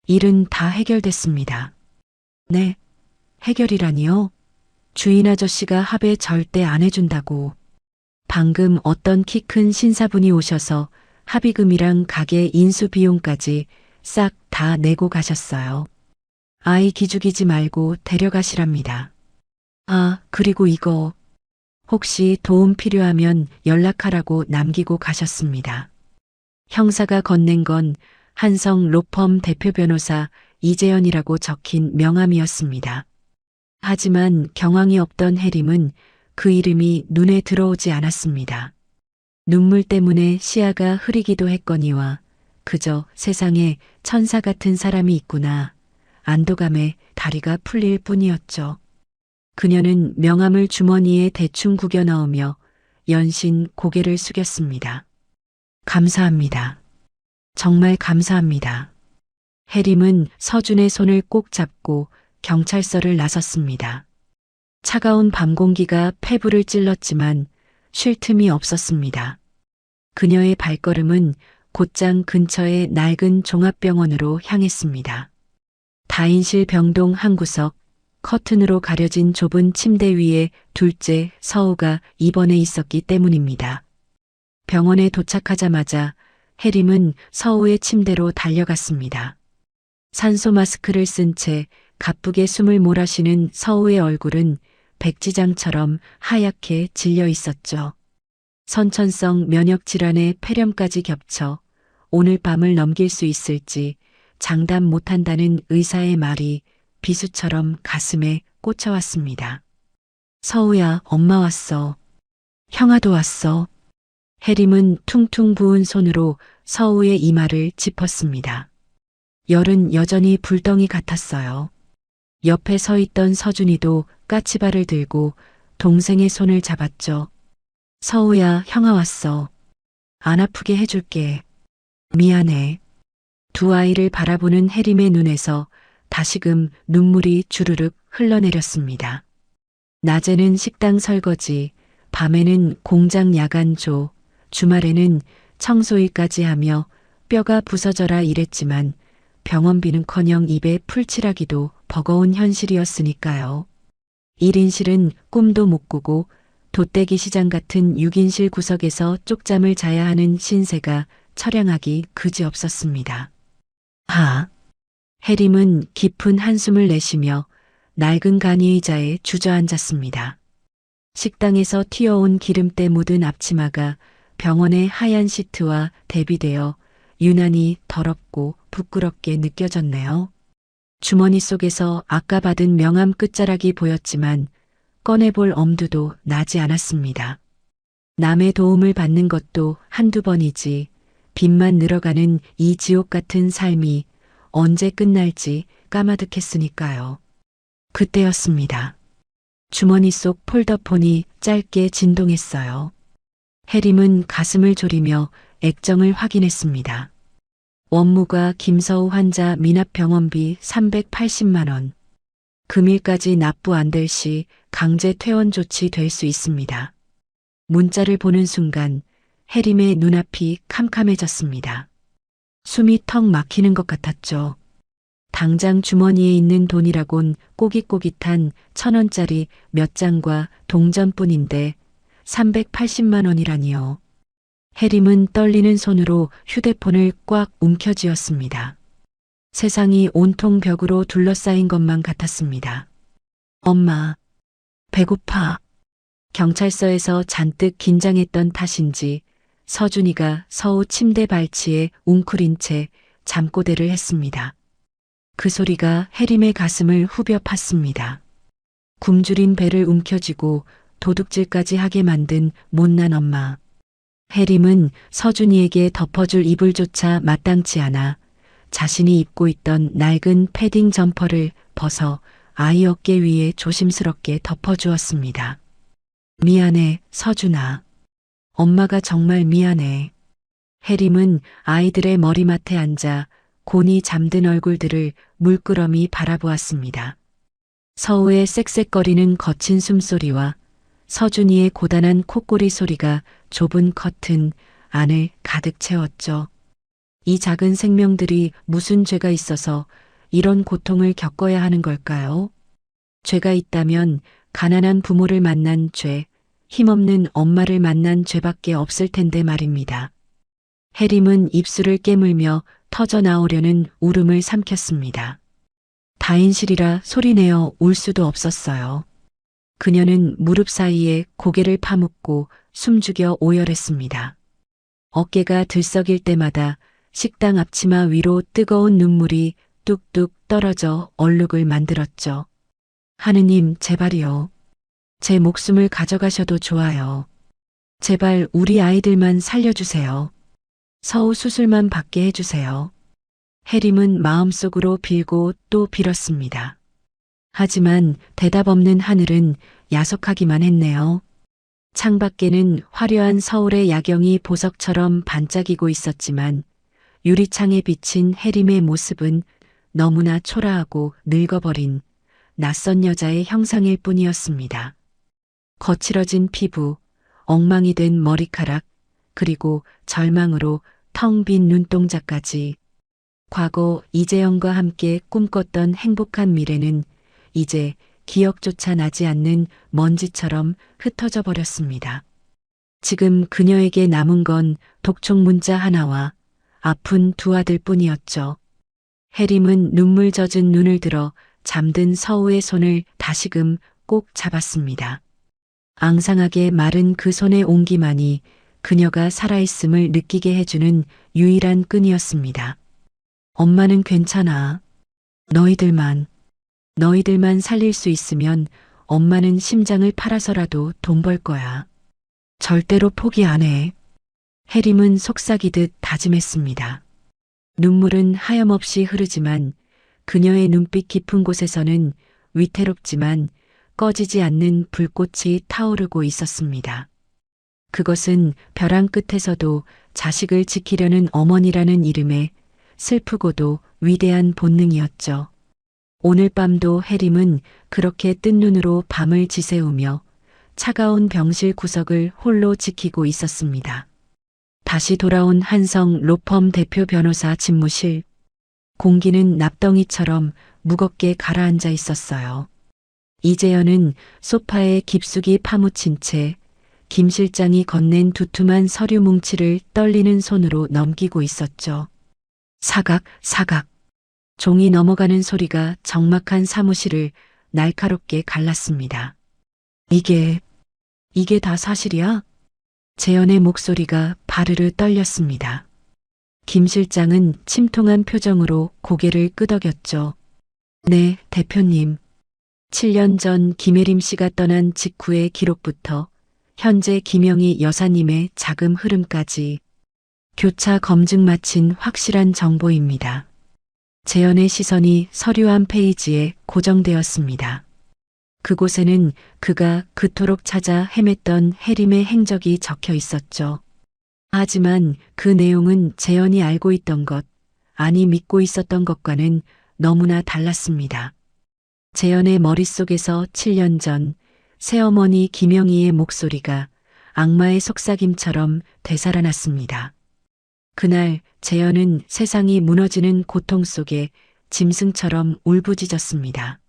일은 다 해결됐습니다. 네, 해결이라니요? 주인 아저씨가 합의 절대 안 해준다고. 방금 어떤 키 큰 신사분이 오셔서 합의금이랑 가게 인수 비용까지 싹 다 내고 가셨어요. 아이 기죽이지 말고 데려가시랍니다. 아, 그리고 이거 혹시 도움 필요하면 연락하라고 남기고 가셨습니다. 형사가 건넨 건 한성 로펌 대표 변호사 이재현이라고 적힌 명함이었습니다. 하지만 경황이 없던 해림은 그 이름이 눈에 들어오지 않았습니다. 눈물 때문에 시야가 흐리기도 했거니와 그저 세상에 천사 같은 사람이 있구나. 안도감에 다리가 풀릴 뿐이었죠. 그녀는 명함을 주머니에 대충 구겨 넣으며 연신 고개를 숙였습니다. 감사합니다. 정말 감사합니다. 해림은 서준의 손을 꼭 잡고 경찰서를 나섰습니다. 차가운 밤 공기가 폐부를 찔렀지만 쉴 틈이 없었습니다. 그녀의 발걸음은 곧장 근처의 낡은 종합병원으로 향했습니다. 다인실 병동 한 구석, 커튼으로 가려진 좁은 침대 위에 둘째 서우가 입원해 있었기 때문입니다. 병원에 도착하자마자 해림은 서우의 침대로 달려갔습니다. 산소 마스크를 쓴 채 가쁘게 숨을 몰아쉬는 서우의 얼굴은 백지장처럼 하얗게 질려 있었죠. 선천성 면역 질환의 폐렴까지 겹쳐 오늘 밤을 넘길 수 있을지 장담 못한다는 의사의 말이 비수처럼 가슴에 꽂혀왔습니다. 서우야, 엄마 왔어. 형아도 왔어. 해림은 퉁퉁 부은 손으로 서우의 이마를 짚었습니다. 열은 여전히 불덩이 같았어요. 옆에 서 있던 서준이도 까치발을 들고 동생의 손을 잡았죠. 서우야, 형아 왔어. 안 아프게 해줄게. 미안해. 두 아이를 바라보는 해림의 눈에서 다시금 눈물이 주르륵 흘러내렸습니다. 낮에는 식당 설거지, 밤에는 공장 야간조, 주말에는 청소일까지 하며 뼈가 부서져라 일했지만 병원비는커녕 입에 풀칠하기도 버거운 현실이었으니까요. 1인실은 꿈도 못 꾸고 돗대기 시장 같은 6인실 구석에서 쪽잠을 자야 하는 신세가 처량하기 그지없었습니다. 해림은 깊은 한숨을 내쉬며 낡은 간이의자에 주저앉았습니다. 식당에서 튀어온 기름때 묻은 앞치마가 병원의 하얀 시트와 대비되어 유난히 더럽고 부끄럽게 느껴졌네요. 주머니 속에서 아까 받은 명함 끝자락이 보였지만 꺼내볼 엄두도 나지 않았습니다. 남의 도움을 받는 것도 한두 번이지 빚만 늘어가는 이 지옥 같은 삶이 언제 끝날지 까마득했으니까요. 그때였습니다. 주머니 속 폴더폰이 짧게 진동했어요. 해림은 가슴을 졸이며 액정을 확인했습니다. 원무과 김서우 환자 미납병원비 380만 원. 금일까지 납부 안 될 시 강제 퇴원 조치 될 수 있습니다. 문자를 보는 순간 해림의 눈앞이 캄캄해졌습니다. 숨이 턱 막히는 것 같았죠. 당장 주머니에 있는 돈이라곤 꼬깃꼬깃한 1,000원짜리 몇 장과 동전뿐인데 380만 원이라니요. 해림은 떨리는 손으로 휴대폰을 꽉 움켜쥐었습니다. 세상이 온통 벽으로 둘러싸인 것만 같았습니다. 엄마, 배고파. 경찰서에서 잔뜩 긴장했던 탓인지 서준이가 서우 침대 발치에 웅크린 채 잠꼬대를 했습니다. 그 소리가 해림의 가슴을 후벼 팠습니다. 굶주린 배를 움켜쥐고 도둑질까지 하게 만든 못난 엄마. 해림은 서준이에게 덮어줄 이불조차 마땅치 않아 자신이 입고 있던 낡은 패딩 점퍼를 벗어 아이 어깨 위에 조심스럽게 덮어주었습니다. 미안해, 서준아. 엄마가 정말 미안해. 해림은 아이들의 머리맡에 앉아 곤히 잠든 얼굴들을 물끄러미 바라보았습니다. 서우의 쌕쌕거리는 거친 숨소리와 서준이의 고단한 콧꼬리 소리가 좁은 커튼 안을 가득 채웠죠. 이 작은 생명들이 무슨 죄가 있어서 이런 고통을 겪어야 하는 걸까요? 죄가 있다면 가난한 부모를 만난 죄, 힘없는 엄마를 만난 죄밖에 없을 텐데 말입니다. 해림은 입술을 깨물며 터져 나오려는 울음을 삼켰습니다. 다인실이라 소리내어 울 수도 없었어요. 그녀는 무릎 사이에 고개를 파묻고 숨죽여 오열했습니다. 어깨가 들썩일 때마다 식당 앞치마 위로 뜨거운 눈물이 뚝뚝 떨어져 얼룩을 만들었죠. 하느님, 제발이요. 제 목숨을 가져가셔도 좋아요. 제발 우리 아이들만 살려주세요. 서우 수술만 받게 해주세요. 해림은 마음속으로 빌고 또 빌었습니다. 하지만 대답 없는 하늘은 야속하기만 했네요. 창밖에는 화려한 서울의 야경이 보석처럼 반짝이고 있었지만 유리창에 비친 해림의 모습은 너무나 초라하고 늙어버린 낯선 여자의 형상일 뿐이었습니다. 거칠어진 피부, 엉망이 된 머리카락, 그리고 절망으로 텅 빈 눈동자까지. 과거 이재영과 함께 꿈꿨던 행복한 미래는 이제 기억조차 나지 않는 먼지처럼 흩어져 버렸습니다. 지금 그녀에게 남은 건 독촉 문자 하나와 아픈 두 아들 뿐이었죠. 해림은 눈물 젖은 눈을 들어 잠든 서우의 손을 다시금 꼭 잡았습니다. 앙상하게 마른 그 손의 온기만이 그녀가 살아있음을 느끼게 해주는 유일한 끈이었습니다. 엄마는 괜찮아. 너희들만 살릴 수 있으면 엄마는 심장을 팔아서라도 돈 벌 거야. 절대로 포기 안 해. 해림은 속삭이듯 다짐했습니다. 눈물은 하염없이 흐르지만 그녀의 눈빛 깊은 곳에서는 위태롭지만 꺼지지 않는 불꽃이 타오르고 있었습니다. 그것은 벼랑 끝에서도 자식을 지키려는 어머니라는 이름의 슬프고도 위대한 본능이었죠. 오늘 밤도 해림은 그렇게 뜬 눈으로 밤을 지새우며 차가운 병실 구석을 홀로 지키고 있었습니다. 다시 돌아온 한성 로펌 대표 변호사 집무실. 공기는 납덩이처럼 무겁게 가라앉아 있었어요. 이재현은 소파에 깊숙이 파묻힌 채 김 실장이 건넨 두툼한 서류 뭉치를 떨리는 손으로 넘기고 있었죠. 사각, 사각. 종이 넘어가는 소리가 적막한 사무실을 날카롭게 갈랐습니다. 이게 다 사실이야? 재현의 목소리가 바르르 떨렸습니다. 김 실장은 침통한 표정으로 고개를 끄덕였죠. 네, 대표님. 7년 전 김혜림 씨가 떠난 직후의 기록부터 현재 김영희 여사님의 자금 흐름까지 교차 검증 마친 확실한 정보입니다. 재현의 시선이 서류 한 페이지에 고정되었습니다. 그곳에는 그가 그토록 찾아 헤맸던 해림의 행적이 적혀 있었죠. 하지만 그 내용은 재현이 알고 있던 것, 아니 믿고 있었던 것과는 너무나 달랐습니다. 재현의 머릿속에서 7년 전 새어머니 김영희의 목소리가 악마의 속삭임처럼 되살아났습니다. 그날 재현은 세상이 무너지는 고통 속에 짐승처럼 울부짖었습니다.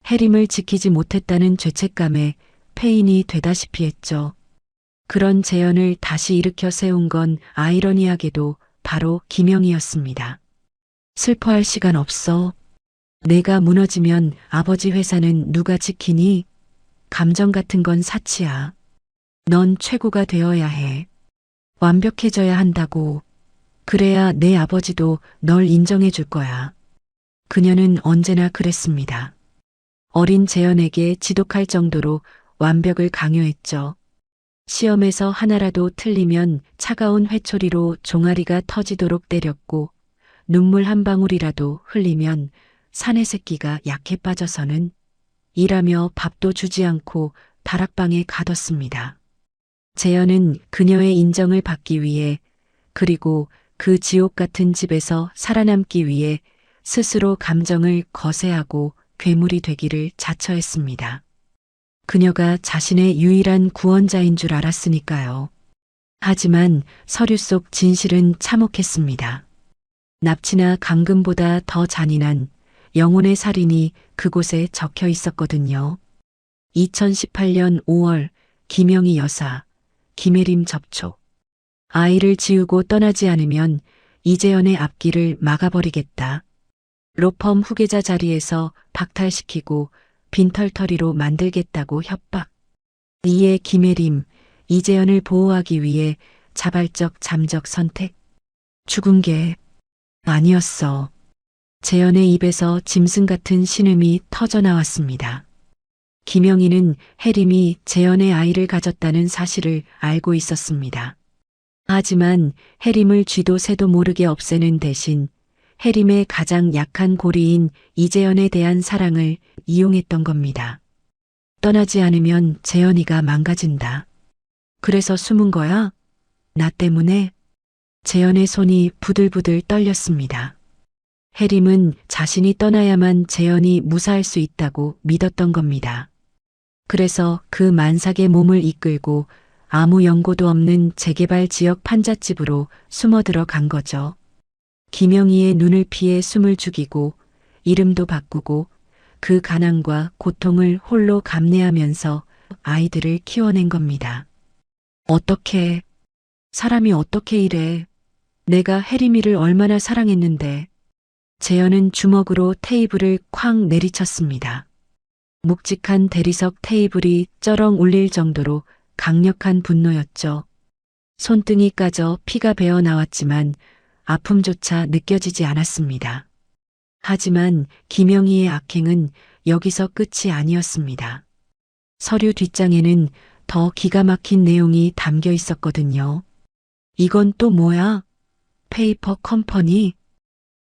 해림을 지키지 못했다는 죄책감에 폐인이 되다시피 했죠. 그런 재현을 다시 일으켜 세운 건 아이러니하게도 바로 김영희였습니다. 슬퍼할 시간 없어. 내가 무너지면 아버지 회사는 누가 지키니? 감정 같은 건 사치야. 넌 최고가 되어야 해. 완벽해져야 한다고. 그래야 내 아버지도 널 인정해 줄 거야. 그녀는 언제나 그랬습니다. 어린 재현에게 지독할 정도로 완벽을 강요했죠. 시험에서 하나라도 틀리면 차가운 회초리로 종아리가 터지도록 때렸고 눈물 한 방울이라도 흘리면 사내 새끼가 약해 빠져서는 일하며 밥도 주지 않고 다락방에 가뒀습니다. 재현은 그녀의 인정을 받기 위해 그리고 그 지옥 같은 집에서 살아남기 위해 스스로 감정을 거세하고 괴물이 되기를 자처했습니다. 그녀가 자신의 유일한 구원자인 줄 알았으니까요. 하지만 서류 속 진실은 참혹했습니다. 납치나 감금보다 더 잔인한 영혼의 살인이 그곳에 적혀 있었거든요. 2018년 5월 김영희 여사, 김혜림 접촉. 아이를 지우고 떠나지 않으면 이재현의 앞길을 막아버리겠다. 로펌 후계자 자리에서 박탈시키고 빈털터리로 만들겠다고 협박. 이에 김혜림, 이재현을 보호하기 위해 자발적 잠적 선택. 죽은 게 아니었어. 재현의 입에서 짐승 같은 신음이 터져 나왔습니다. 김영희는 혜림이 재현의 아이를 가졌다는 사실을 알고 있었습니다. 하지만 혜림을 쥐도 새도 모르게 없애는 대신 혜림의 가장 약한 고리인 이재현에 대한 사랑을 이용했던 겁니다. 떠나지 않으면 재현이가 망가진다. 그래서 숨은 거야? 나 때문에? 재현의 손이 부들부들 떨렸습니다. 혜림은 자신이 떠나야만 재현이 무사할 수 있다고 믿었던 겁니다. 그래서 그 만삭의 몸을 이끌고 아무 연고도 없는 재개발 지역 판잣집으로 숨어 들어간 거죠. 김영희의 눈을 피해 숨을 죽이고 이름도 바꾸고 그 가난과 고통을 홀로 감내하면서 아이들을 키워낸 겁니다. 어떻게, 사람이 어떻게 이래. 내가 혜림이를 얼마나 사랑했는데. 재현은 주먹으로 테이블을 쾅 내리쳤습니다. 묵직한 대리석 테이블이 쩌렁 울릴 정도로 강력한 분노였죠. 손등이 까져 피가 배어 나왔지만 아픔조차 느껴지지 않았습니다. 하지만 김영희의 악행은 여기서 끝이 아니었습니다. 서류 뒷장에는 더 기가 막힌 내용이 담겨 있었거든요. 이건 또 뭐야? 페이퍼 컴퍼니?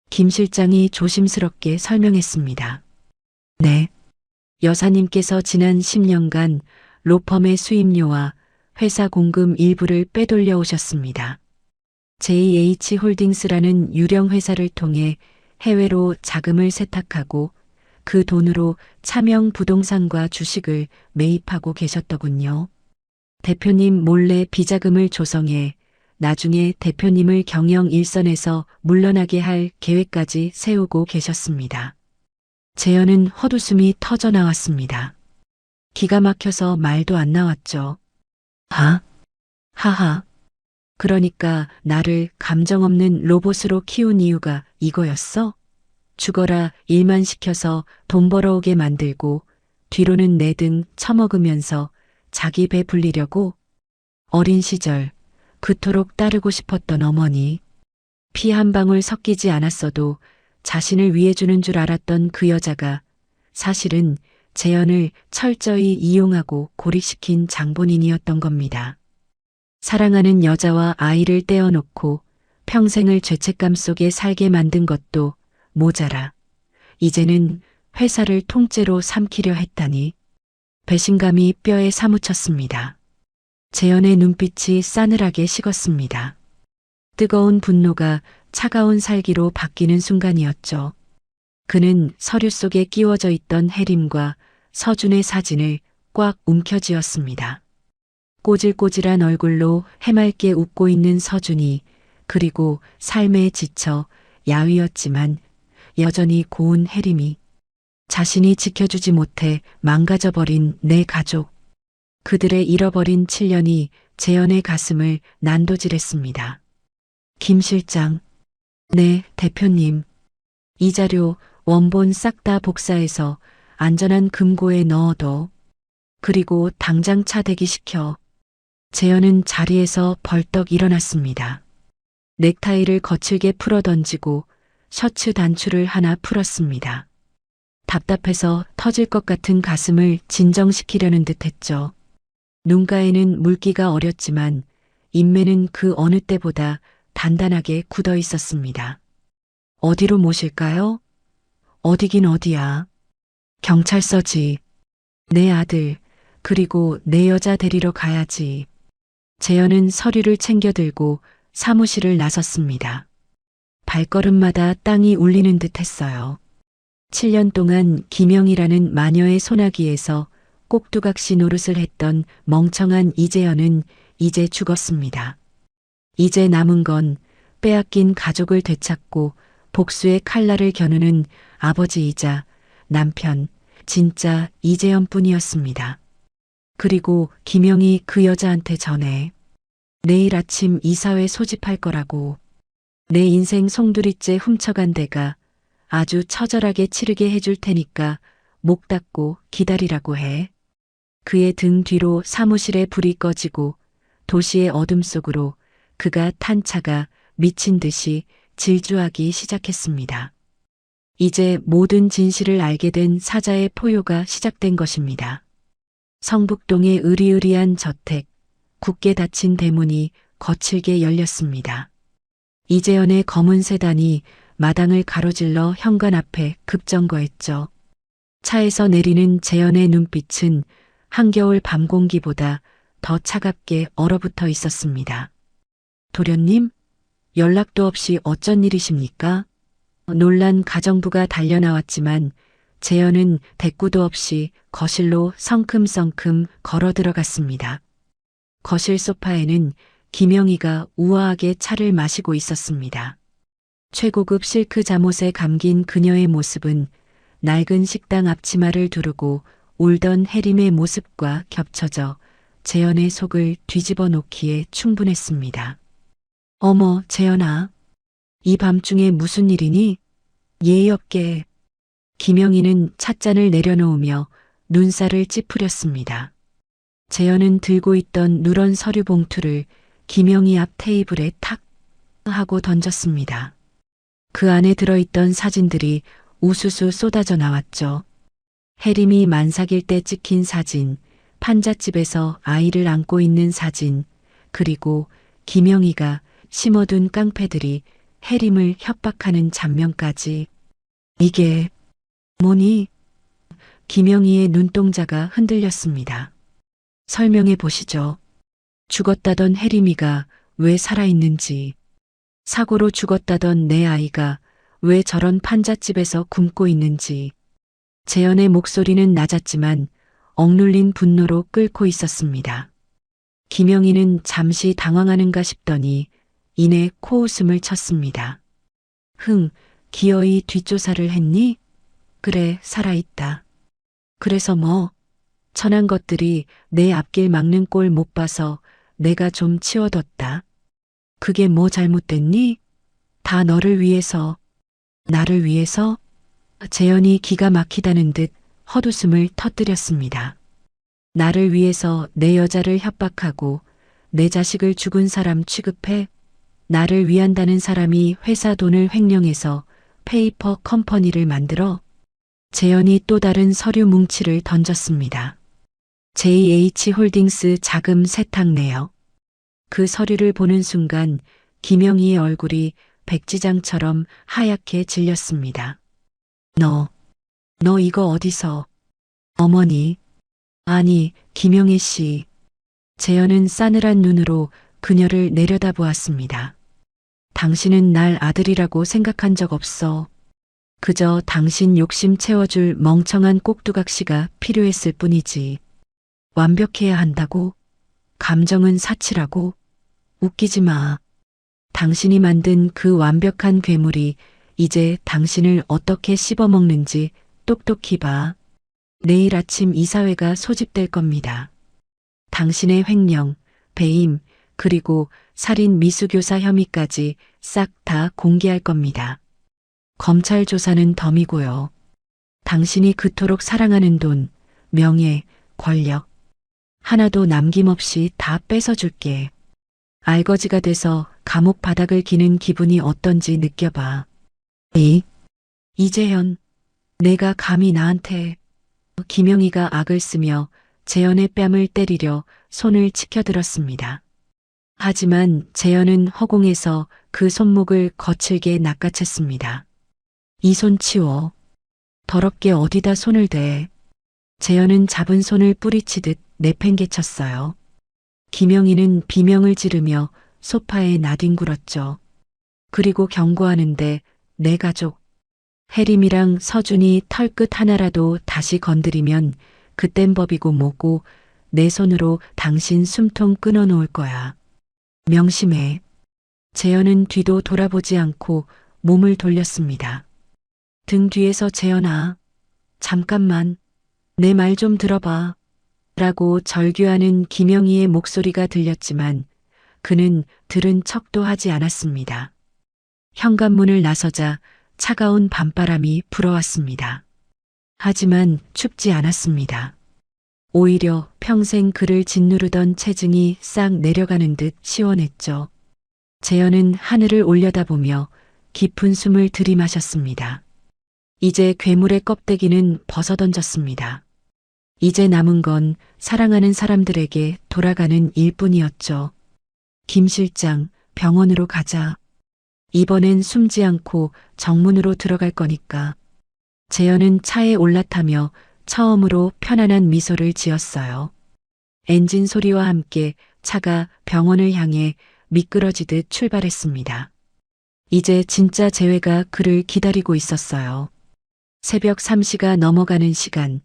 김 실장이 조심스럽게 설명했습니다. 네. 여사님께서 지난 10년간 로펌의 수임료와 회사 공금 일부를 빼돌려 오셨습니다. JH홀딩스라는 유령 회사를 통해 해외로 자금을 세탁하고 그 돈으로 차명 부동산과 주식을 매입하고 계셨더군요. 대표님 몰래 비자금을 조성해 나중에 대표님을 경영 일선에서 물러나게 할 계획까지 세우고 계셨습니다. 재현은 헛웃음이 터져 나왔습니다. 기가 막혀서 말도 안 나왔죠. 하하. 그러니까 나를 감정 없는 로봇으로 키운 이유가 이거였어? 죽어라 일만 시켜서 돈 벌어오게 만들고 뒤로는 내 등 처먹으면서 자기 배 불리려고? 어린 시절 그토록 따르고 싶었던 어머니. 피 한 방울 섞이지 않았어도 자신을 위해 주는 줄 알았던 그 여자가 사실은 재현을 철저히 이용하고 고립시킨 장본인이었던 겁니다. 사랑하는 여자와 아이를 떼어놓고 평생을 죄책감 속에 살게 만든 것도 모자라 이제는 회사를 통째로 삼키려 했다니. 배신감이 뼈에 사무쳤습니다. 재현의 눈빛이 싸늘하게 식었습니다. 뜨거운 분노가 차가운 살기로 바뀌는 순간이었죠. 그는 서류 속에 끼워져 있던 혜림과 서준의 사진을 꽉 움켜쥐었습니다. 꼬질꼬질한 얼굴로 해맑게 웃고 있는 서준이, 그리고 삶에 지쳐 야위었지만 여전히 고운 혜림이, 자신이 지켜주지 못해 망가져버린 내 가족. 그들의 잃어버린 7년이 재현의 가슴을 난도질했습니다. 김 실장. 네, 대표님. 이 자료 원본 싹 다 복사해서 안전한 금고에 넣어둬. 그리고 당장 차 대기시켜. 재현은 자리에서 벌떡 일어났습니다. 넥타이를 거칠게 풀어던지고 셔츠 단추를 하나 풀었습니다. 답답해서 터질 것 같은 가슴을 진정시키려는 듯 했죠. 눈가에는 물기가 어렸지만 인매는 그 어느 때보다 단단하게 굳어 있었습니다. 어디로 모실까요? 어디긴 어디야. 경찰서지. 내 아들, 그리고 내 여자 데리러 가야지. 재현은 서류를 챙겨 들고 사무실을 나섰습니다. 발걸음마다 땅이 울리는 듯 했어요. 7년 동안 김영희라는 마녀의 소나기에서 꼭두각시 노릇을 했던 멍청한 이재현은 이제 죽었습니다. 이제 남은 건 빼앗긴 가족을 되찾고 복수의 칼날을 겨누는 아버지이자 남편, 진짜 이재현뿐이었습니다. 그리고 김영희 그 여자한테 전해. 내일 아침 이사회 소집할 거라고. 내 인생 송두리째 훔쳐간 데가 아주 처절하게 치르게 해줄 테니까 목 닫고 기다리라고 해. 그의 등 뒤로 사무실의 불이 꺼지고 도시의 어둠 속으로 그가 탄 차가 미친 듯이 질주하기 시작했습니다. 이제 모든 진실을 알게 된 사자의 포효가 시작된 것입니다. 성북동의 으리으리한 저택, 굳게 닫힌 대문이 거칠게 열렸습니다. 이재현의 검은 세단이 마당을 가로질러 현관 앞에 급정거했죠. 차에서 내리는 재현의 눈빛은 한겨울 밤 공기보다 더 차갑게 얼어붙어 있었습니다. 도련님, 연락도 없이 어쩐 일이십니까? 놀란 가정부가 달려나왔지만 재현은 대꾸도 없이 거실로 성큼성큼 걸어 들어갔습니다. 거실 소파에는 김영희가 우아하게 차를 마시고 있었습니다. 최고급 실크 잠옷에 감긴 그녀의 모습은 낡은 식당 앞치마를 두르고 울던 혜림의 모습과 겹쳐져 재현의 속을 뒤집어 놓기에 충분했습니다. 어머, 재현아. 이 밤중에 무슨 일이니? 예의 없게. 김영희는 찻잔을 내려놓으며 눈살을 찌푸렸습니다. 재현은 들고 있던 누런 서류 봉투를 김영희 앞 테이블에 탁 하고 던졌습니다. 그 안에 들어있던 사진들이 우수수 쏟아져 나왔죠. 혜림이 만삭일 때 찍힌 사진, 판잣집에서 아이를 안고 있는 사진, 그리고 김영희가 심어둔 깡패들이 혜림을 협박하는 장면까지. 이게 뭐니? 김영희의 눈동자가 흔들렸습니다. 설명해 보시죠. 죽었다던 혜림이가 왜 살아있는지, 사고로 죽었다던 내 아이가 왜 저런 판잣집에서 굶고 있는지. 재현의 목소리는 낮았지만 억눌린 분노로 끓고 있었습니다. 김영희는 잠시 당황하는가 싶더니 이내 코웃음을 쳤습니다. 기어이 뒷조사를 했니? 그래, 살아있다. 그래서 뭐? 천한 것들이 내 앞길 막는 꼴 못 봐서 내가 좀 치워뒀다. 그게 뭐 잘못됐니? 다 너를 위해서. 나를 위해서? 재현이 기가 막히다는 듯 헛웃음을 터뜨렸습니다. 나를 위해서 내 여자를 협박하고 내 자식을 죽은 사람 취급해? 나를 위한다는 사람이 회사 돈을 횡령해서 페이퍼 컴퍼니를 만들어? 재현이 또 다른 서류 뭉치를 던졌습니다. JH홀딩스 자금 세탁 내역. 그 서류를 보는 순간 김영희의 얼굴이 백지장처럼 하얗게 질렸습니다. 너 이거 어디서? 어머니. 아니, 김영희 씨. 재현은 싸늘한 눈으로 그녀를 내려다보았습니다. 당신은 날 아들이라고 생각한 적 없어. 그저 당신 욕심 채워줄 멍청한 꼭두각시가 필요했을 뿐이지. 완벽해야 한다고? 감정은 사치라고? 웃기지 마. 당신이 만든 그 완벽한 괴물이 이제 당신을 어떻게 씹어먹는지 똑똑히 봐. 내일 아침 이사회가 소집될 겁니다. 당신의 횡령, 배임, 그리고 살인 미수교사 혐의까지 싹 다 공개할 겁니다. 검찰 조사는 덤이고요. 당신이 그토록 사랑하는 돈, 명예, 권력, 하나도 남김없이 다 뺏어줄게. 알거지가 돼서 감옥 바닥을 기는 기분이 어떤지 느껴봐. 이재현, 내가 감히 나한테. 김영희가 악을 쓰며 재현의 뺨을 때리려 손을 치켜들었습니다. 하지만 재현은 허공에서 그 손목을 거칠게 낚아챘습니다. 이 손 치워. 더럽게 어디다 손을 대. 재현은 잡은 손을 뿌리치듯 내팽개쳤어요. 김영희는 비명을 지르며 소파에 나뒹굴었죠. 그리고 경고하는데 내 가족, 혜림이랑 서준이 털끝 하나라도 다시 건드리면 그땐 법이고 뭐고 내 손으로 당신 숨통 끊어놓을 거야. 명심해. 재현은 뒤도 돌아보지 않고 몸을 돌렸습니다. 등 뒤에서 재현아, 잠깐만, 내 말 좀 들어봐. 라고 절규하는 김영희의 목소리가 들렸지만 그는 들은 척도 하지 않았습니다. 현관문을 나서자 차가운 밤바람이 불어왔습니다. 하지만 춥지 않았습니다. 오히려 평생 그를 짓누르던 체증이 싹 내려가는 듯 시원했죠. 재현은 하늘을 올려다보며 깊은 숨을 들이마셨습니다. 이제 괴물의 껍데기는 벗어던졌습니다. 이제 남은 건 사랑하는 사람들에게 돌아가는 일뿐이었죠. 김 실장, 병원으로 가자. 이번엔 숨지 않고 정문으로 들어갈 거니까. 재현은 차에 올라타며 처음으로 편안한 미소를 지었어요. 엔진 소리와 함께 차가 병원을 향해 미끄러지듯 출발했습니다. 이제 진짜 재회가 그를 기다리고 있었어요. 새벽 3시가 넘어가는 시간,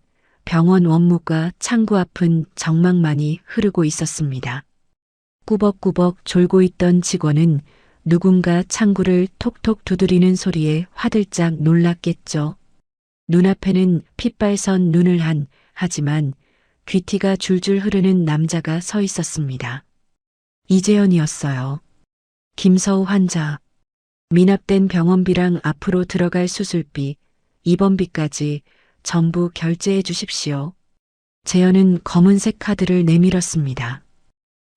병원 원무과 창구 앞은 정막만이 흐르고 있었습니다. 꾸벅꾸벅 졸고 있던 직원은 누군가 창구를 톡톡 두드리는 소리에 화들짝 놀랐겠죠. 눈앞에는 핏발선 눈을 한, 하지만 귀티가 줄줄 흐르는 남자가 서 있었습니다. 이재현이었어요. 김서우 환자. 미납된 병원비랑 앞으로 들어갈 수술비, 입원비까지 전부 결제해 주십시오. 재현은 검은색 카드를 내밀었습니다.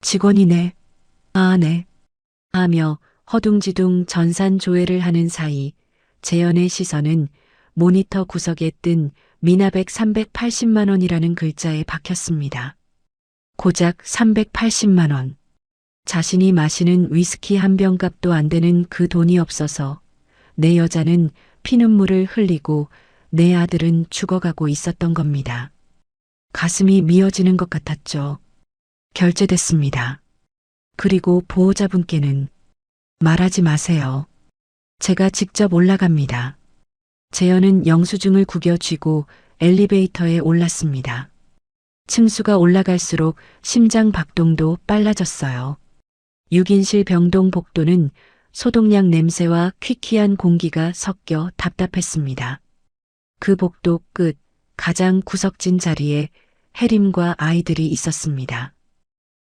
직원이네. 아, 네. 하며 허둥지둥 전산 조회를 하는 사이 재현의 시선은 모니터 구석에 뜬 미납액 380만 원이라는 글자에 박혔습니다. 고작 380만 원. 자신이 마시는 위스키 한 병 값도 안 되는 그 돈이 없어서 내 여자는 피눈물을 흘리고 내 아들은 죽어가고 있었던 겁니다. 가슴이 미어지는 것 같았죠. 결제됐습니다. 그리고 보호자분께는 말하지 마세요. 제가 직접 올라갑니다. 재현은 영수증을 구겨 쥐고 엘리베이터에 올랐습니다. 층수가 올라갈수록 심장 박동도 빨라졌어요. 6인실 병동 복도는 소독약 냄새와 퀴퀴한 공기가 섞여 답답했습니다. 그 복도 끝 가장 구석진 자리에 혜림과 아이들이 있었습니다.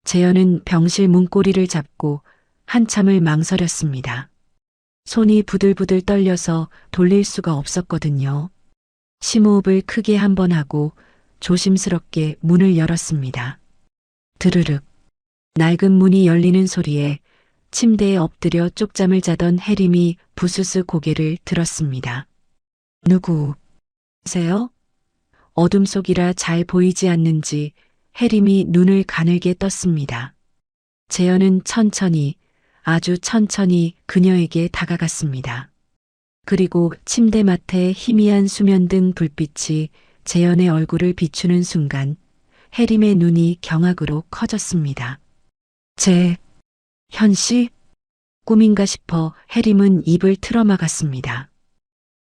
재현은 병실 문고리를 잡고 한참을 망설였습니다. 손이 부들부들 떨려서 돌릴 수가 없었거든요. 심호흡을 크게 한 번 하고 조심스럽게 문을 열었습니다. 드르륵. 낡은 문이 열리는 소리에 침대에 엎드려 쪽잠을 자던 혜림이 부스스 고개를 들었습니다. 누구세요? 어둠 속이라 잘 보이지 않는지 혜림이 눈을 가늘게 떴습니다. 재현은 천천히, 아주 천천히 그녀에게 다가갔습니다. 그리고 침대맡에 희미한 수면등 불빛이 재현의 얼굴을 비추는 순간 혜림의 눈이 경악으로 커졌습니다. 현씨? 꿈인가 싶어 혜림은 입을 틀어막았습니다.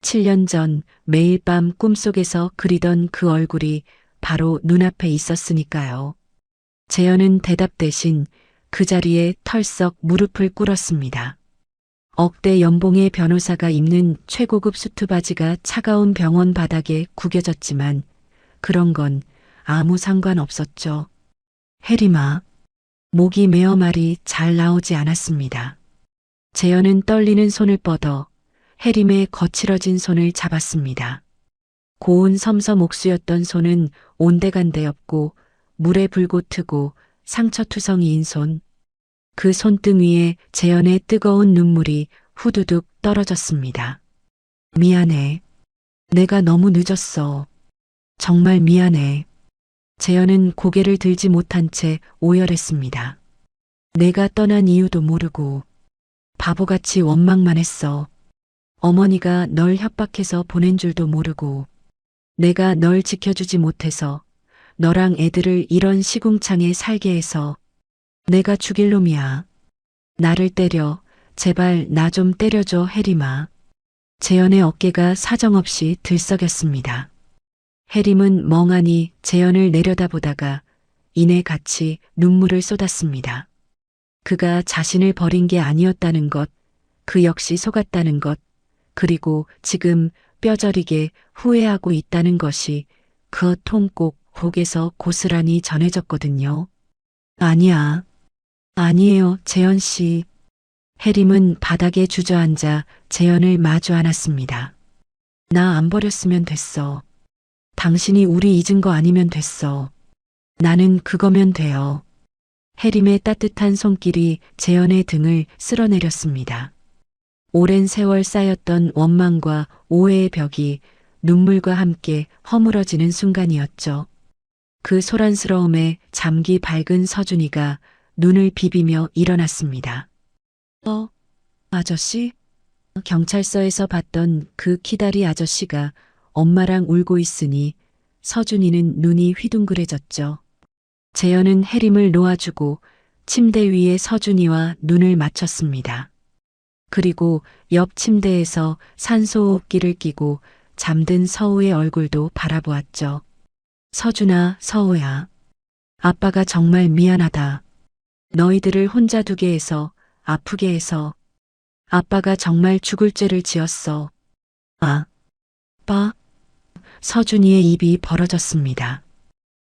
7년 전 매일 밤 꿈속에서 그리던 그 얼굴이 바로 눈앞에 있었으니까요. 재현은 대답 대신 그 자리에 털썩 무릎을 꿇었습니다. 억대 연봉의 변호사가 입는 최고급 수트 바지가 차가운 병원 바닥에 구겨졌지만 그런 건 아무 상관없었죠. 혜림아. 목이 메어 말이 잘 나오지 않았습니다. 재현은 떨리는 손을 뻗어 혜림의 거칠어진 손을 잡았습니다. 고운 섬섬 옥수였던 손은 온데간데였고 물에 불고 상처투성이인 손. 그 손등 위에 재현의 뜨거운 눈물이 후두둑 떨어졌습니다. 미안해. 내가 너무 늦었어. 정말 미안해. 재현은 고개를 들지 못한 채 오열했습니다. 내가 떠난 이유도 모르고 바보같이 원망만 했어. 어머니가 널 협박해서 보낸 줄도 모르고 내가 널 지켜주지 못해서 너랑 애들을 이런 시궁창에 살게 해서 내가 죽일 놈이야. 나를 때려. 제발 나 좀 때려줘 혜림아. 재현의 어깨가 사정없이 들썩였습니다. 혜림은 멍하니 재현을 내려다보다가 이내 같이 눈물을 쏟았습니다. 그가 자신을 버린 게 아니었다는 것, 그 역시 속았다는 것, 그리고 지금 뼈저리게 후회하고 있다는 것이 그 통곡 곡에서 고스란히 전해졌거든요. 아니야. 아니에요, 재현 씨. 혜림은 바닥에 주저앉아 재현을 마주 안았습니다. 나 안 버렸으면 됐어. 당신이 우리 잊은 거 아니면 됐어. 나는 그거면 돼요. 해림의 따뜻한 손길이 재현의 등을 쓸어내렸습니다. 오랜 세월 쌓였던 원망과 오해의 벽이 눈물과 함께 허물어지는 순간이었죠. 그 소란스러움에 잠기 밝은 서준이가 눈을 비비며 일어났습니다. 아저씨? 경찰서에서 봤던 그 키다리 아저씨가 엄마랑 울고 있으니 서준이는 눈이 휘둥그레졌죠. 재현은 해림을 놓아주고 침대 위에 서준이와 눈을 맞췄습니다. 그리고 옆 침대에서 산소호흡기를 끼고 잠든 서우의 얼굴도 바라보았죠. 서준아, 서우야. 아빠가 정말 미안하다. 너희들을 혼자 두게 해서, 아프게 해서. 아빠가 정말 죽을 죄를 지었어. 아빠? 서준이의 입이 벌어졌습니다.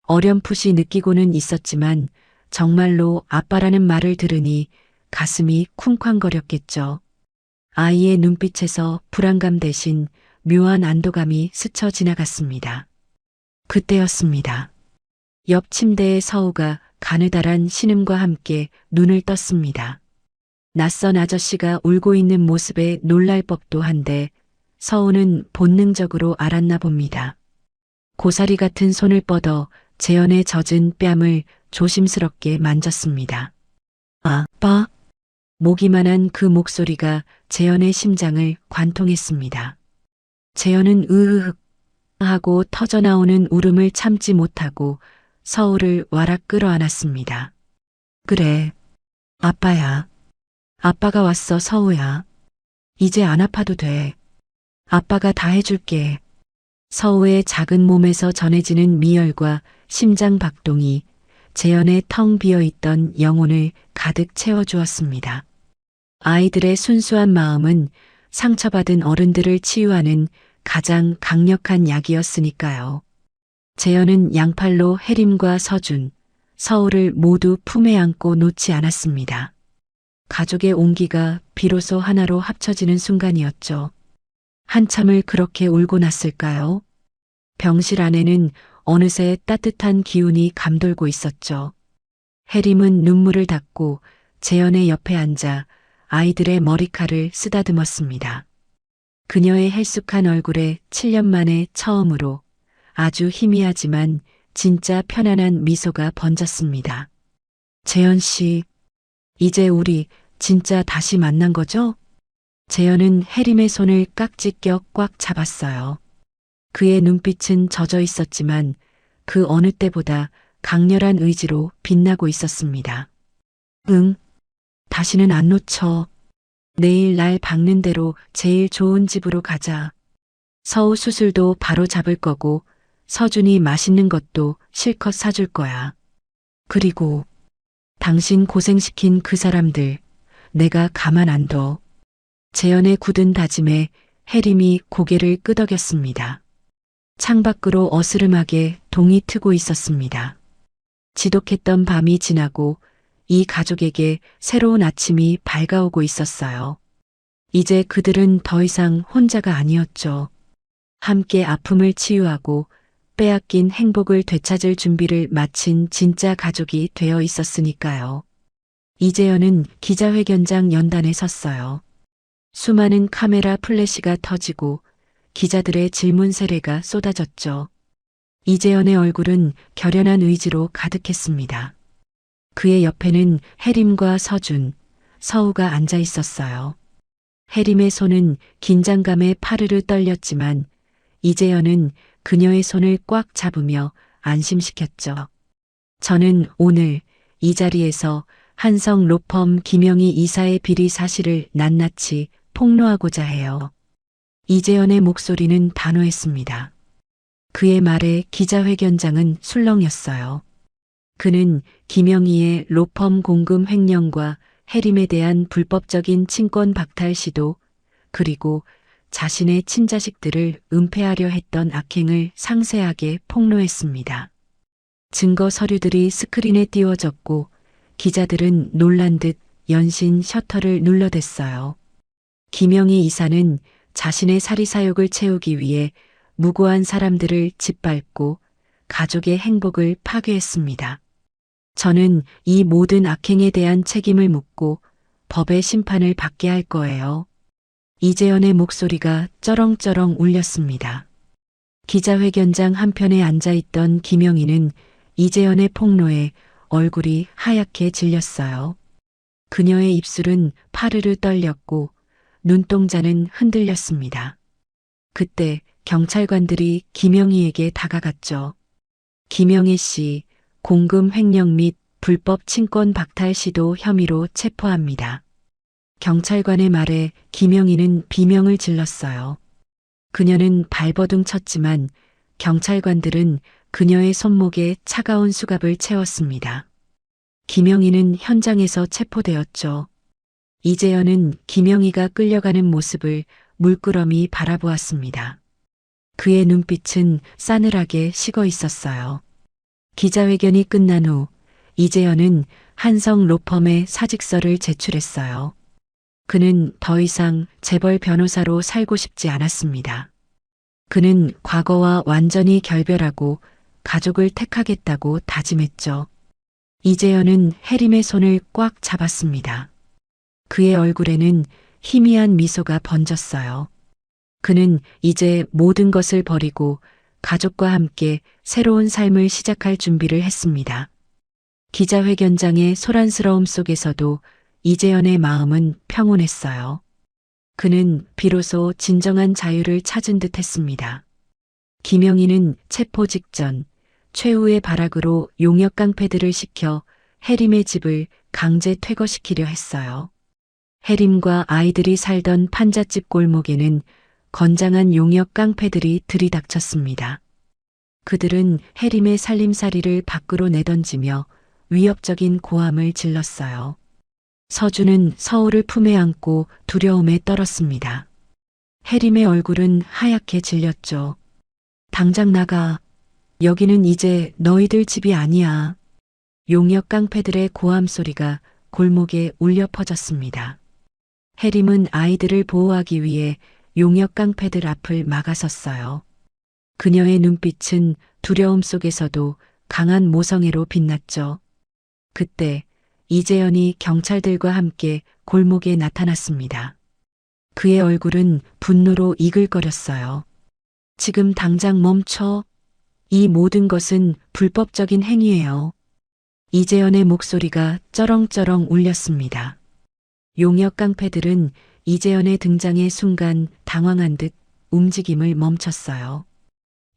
어렴풋이 느끼고는 있었지만 정말로 아빠라는 말을 들으니 가슴이 쿵쾅거렸겠죠. 아이의 눈빛에서 불안감 대신 묘한 안도감이 스쳐 지나갔습니다. 그때였습니다. 옆 침대의 서우가 가느다란 신음과 함께 눈을 떴습니다. 낯선 아저씨가 울고 있는 모습에 놀랄 법도 한데 서우는 본능적으로 알았나 봅니다. 고사리 같은 손을 뻗어 재현의 젖은 뺨을 조심스럽게 만졌습니다. 아빠? 모기만한 그 목소리가 재현의 심장을 관통했습니다. 재현은 으흑 하고 터져나오는 울음을 참지 못하고 서우를 와락 끌어안았습니다. 그래, 아빠야. 아빠가 왔어, 서우야. 이제 안 아파도 돼. 아빠가 다 해줄게. 서우의 작은 몸에서 전해지는 미열과 심장 박동이 재현의 텅 비어있던 영혼을 가득 채워주었습니다. 아이들의 순수한 마음은 상처받은 어른들을 치유하는 가장 강력한 약이었으니까요. 재현은 양팔로 해림과 서준, 서우를 모두 품에 안고 놓지 않았습니다. 가족의 온기가 비로소 하나로 합쳐지는 순간이었죠. 한참을 그렇게 울고 났을까요? 병실 안에는 어느새 따뜻한 기운이 감돌고 있었죠. 해림은 눈물을 닦고 재현의 옆에 앉아 아이들의 머리칼을 쓰다듬었습니다. 그녀의 헬쑥한 얼굴에 7년 만에 처음으로 아주 희미하지만 진짜 편안한 미소가 번졌습니다. 재현 씨, 이제 우리 진짜 다시 만난 거죠? 재현은 해림의 손을 깍지 껴 꽉 잡았어요. 그의 눈빛은 젖어 있었지만 그 어느 때보다 강렬한 의지로 빛나고 있었습니다. 응, 다시는 안 놓쳐. 내일 날 박는 대로 제일 좋은 집으로 가자. 서우 수술도 바로 잡을 거고 서준이 맛있는 것도 실컷 사줄 거야. 그리고 당신 고생시킨 그 사람들 내가 가만 안 둬. 재현의 굳은 다짐에 해림이 고개를 끄덕였습니다. 창밖으로 어스름하게 동이 트고 있었습니다. 지독했던 밤이 지나고 이 가족에게 새로운 아침이 밝아오고 있었어요. 이제 그들은 더 이상 혼자가 아니었죠. 함께 아픔을 치유하고 빼앗긴 행복을 되찾을 준비를 마친 진짜 가족이 되어 있었으니까요. 이재현은 기자회견장 연단에 섰어요. 수많은 카메라 플래시가 터지고 기자들의 질문 세례가 쏟아졌죠. 이재현의 얼굴은 결연한 의지로 가득했습니다. 그의 옆에는 해림과 서준, 서우가 앉아 있었어요. 해림의 손은 긴장감에 파르르 떨렸지만 이재현은 그녀의 손을 꽉 잡으며 안심시켰죠. 저는 오늘 이 자리에서 한성 로펌 김영희 이사의 비리 사실을 낱낱이 폭로하고자 해요. 이재현의 목소리는 단호했습니다. 그의 말에 기자회견장은 술렁였어요. 그는 김영희의 로펌 공금 횡령과 해림에 대한 불법적인 친권 박탈 시도 그리고 자신의 친자식들을 은폐하려 했던 악행을 상세하게 폭로했습니다. 증거 서류들이 스크린에 띄워졌고 기자들은 놀란 듯 연신 셔터를 눌러댔어요. 김영희 이사는 자신의 사리사욕을 채우기 위해 무고한 사람들을 짓밟고 가족의 행복을 파괴했습니다. 저는 이 모든 악행에 대한 책임을 묻고 법의 심판을 받게 할 거예요. 이재현의 목소리가 쩌렁쩌렁 울렸습니다. 기자회견장 한편에 앉아있던 김영희는 이재현의 폭로에 얼굴이 하얗게 질렸어요. 그녀의 입술은 파르르 떨렸고 눈동자는 흔들렸습니다. 그때 경찰관들이 김영희에게 다가갔죠. 김영희 씨, 공금 횡령 및 불법 친권 박탈 시도 혐의로 체포합니다. 경찰관의 말에 김영희는 비명을 질렀어요. 그녀는 발버둥 쳤지만 경찰관들은 그녀의 손목에 차가운 수갑을 채웠습니다. 김영희는 현장에서 체포되었죠. 이재현은 김영희가 끌려가는 모습을 물끄러미 바라보았습니다. 그의 눈빛은 싸늘하게 식어 있었어요. 기자회견이 끝난 후 이재현은 한성 로펌에 사직서를 제출했어요. 그는 더 이상 재벌 변호사로 살고 싶지 않았습니다. 그는 과거와 완전히 결별하고 가족을 택하겠다고 다짐했죠. 이재현은 해림의 손을 꽉 잡았습니다. 그의 얼굴에는 희미한 미소가 번졌어요. 그는 이제 모든 것을 버리고 가족과 함께 새로운 삶을 시작할 준비를 했습니다. 기자회견장의 소란스러움 속에서도 이재현의 마음은 평온했어요. 그는 비로소 진정한 자유를 찾은 듯 했습니다. 김영희는 체포 직전 최후의 발악으로 용역 깡패들을 시켜 해림의 집을 강제 퇴거시키려 했어요. 해림과 아이들이 살던 판잣집 골목에는 건장한 용역 깡패들이 들이닥쳤습니다. 그들은 해림의 살림살이를 밖으로 내던지며 위협적인 고함을 질렀어요. 서준은 서울을 품에 안고 두려움에 떨었습니다. 해림의 얼굴은 하얗게 질렸죠. 당장 나가. 여기는 이제 너희들 집이 아니야. 용역 깡패들의 고함 소리가 골목에 울려 퍼졌습니다. 해림은 아이들을 보호하기 위해 용역 깡패들 앞을 막아섰어요. 그녀의 눈빛은 두려움 속에서도 강한 모성애로 빛났죠. 그때 이재현이 경찰들과 함께 골목에 나타났습니다. 그의 얼굴은 분노로 이글거렸어요. 지금 당장 멈춰. 이 모든 것은 불법적인 행위예요. 이재현의 목소리가 쩌렁쩌렁 울렸습니다. 용역 깡패들은 이재현의 등장의 순간 당황한 듯 움직임을 멈췄어요.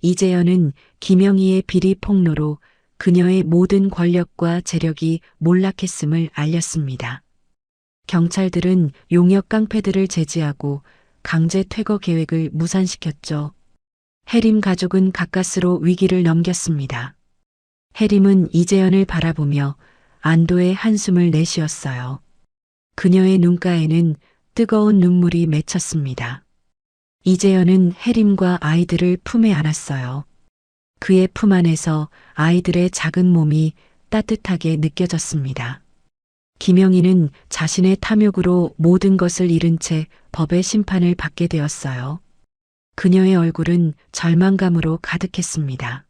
이재현은 김영희의 비리 폭로로 그녀의 모든 권력과 재력이 몰락했음을 알렸습니다. 경찰들은 용역 깡패들을 제지하고 강제 퇴거 계획을 무산시켰죠. 해림 가족은 가까스로 위기를 넘겼습니다. 해림은 이재현을 바라보며 안도의 한숨을 내쉬었어요. 그녀의 눈가에는 뜨거운 눈물이 맺혔습니다. 이재현은 해림과 아이들을 품에 안았어요. 그의 품 안에서 아이들의 작은 몸이 따뜻하게 느껴졌습니다. 김영희는 자신의 탐욕으로 모든 것을 잃은 채 법의 심판을 받게 되었어요. 그녀의 얼굴은 절망감으로 가득했습니다.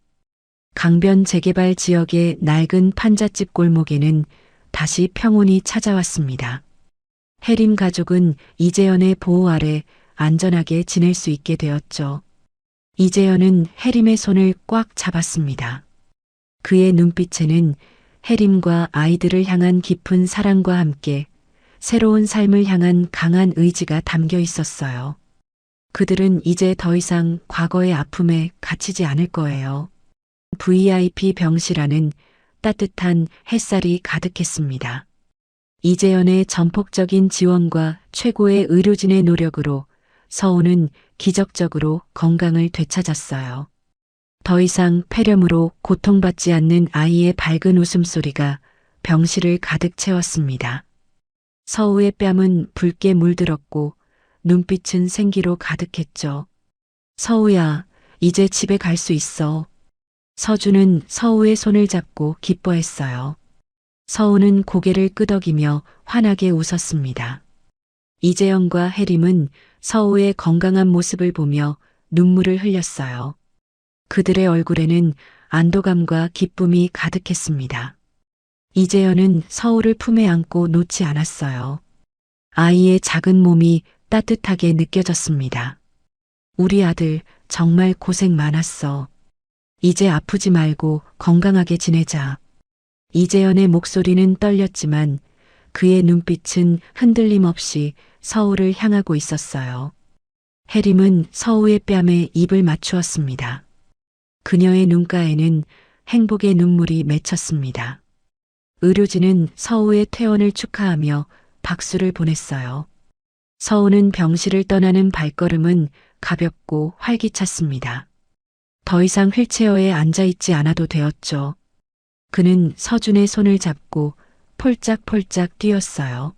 강변 재개발 지역의 낡은 판잣집 골목에는 다시 평온이 찾아왔습니다. 해림 가족은 이재현의 보호 아래 안전하게 지낼 수 있게 되었죠. 이재현은 해림의 손을 꽉 잡았습니다. 그의 눈빛에는 해림과 아이들을 향한 깊은 사랑과 함께 새로운 삶을 향한 강한 의지가 담겨 있었어요. 그들은 이제 더 이상 과거의 아픔에 갇히지 않을 거예요. VIP 병실 안은 따뜻한 햇살이 가득했습니다. 이재현의 전폭적인 지원과 최고의 의료진의 노력으로 서우는 기적적으로 건강을 되찾았어요. 더 이상 폐렴으로 고통받지 않는 아이의 밝은 웃음소리가 병실을 가득 채웠습니다. 서우의 뺨은 붉게 물들었고 눈빛은 생기로 가득했죠. 서우야, 이제 집에 갈 수 있어. 서준은 서우의 손을 잡고 기뻐했어요. 서우는 고개를 끄덕이며 환하게 웃었습니다. 이재영과 해림은 서우의 건강한 모습을 보며 눈물을 흘렸어요. 그들의 얼굴에는 안도감과 기쁨이 가득했습니다. 이재현은 서울을 품에 안고 놓지 않았어요. 아이의 작은 몸이 따뜻하게 느껴졌습니다. 우리 아들 정말 고생 많았어. 이제 아프지 말고 건강하게 지내자. 이재현의 목소리는 떨렸지만 그의 눈빛은 흔들림 없이 서울을 향하고 있었어요. 혜림은 서우의 뺨에 입을 맞추었습니다. 그녀의 눈가에는 행복의 눈물이 맺혔습니다. 의료진은 서우의 퇴원을 축하하며 박수를 보냈어요. 서우는 병실을 떠나는 발걸음은 가볍고 활기찼습니다. 더 이상 휠체어에 앉아있지 않아도 되었죠. 그는 서준의 손을 잡고 폴짝폴짝 뛰었어요.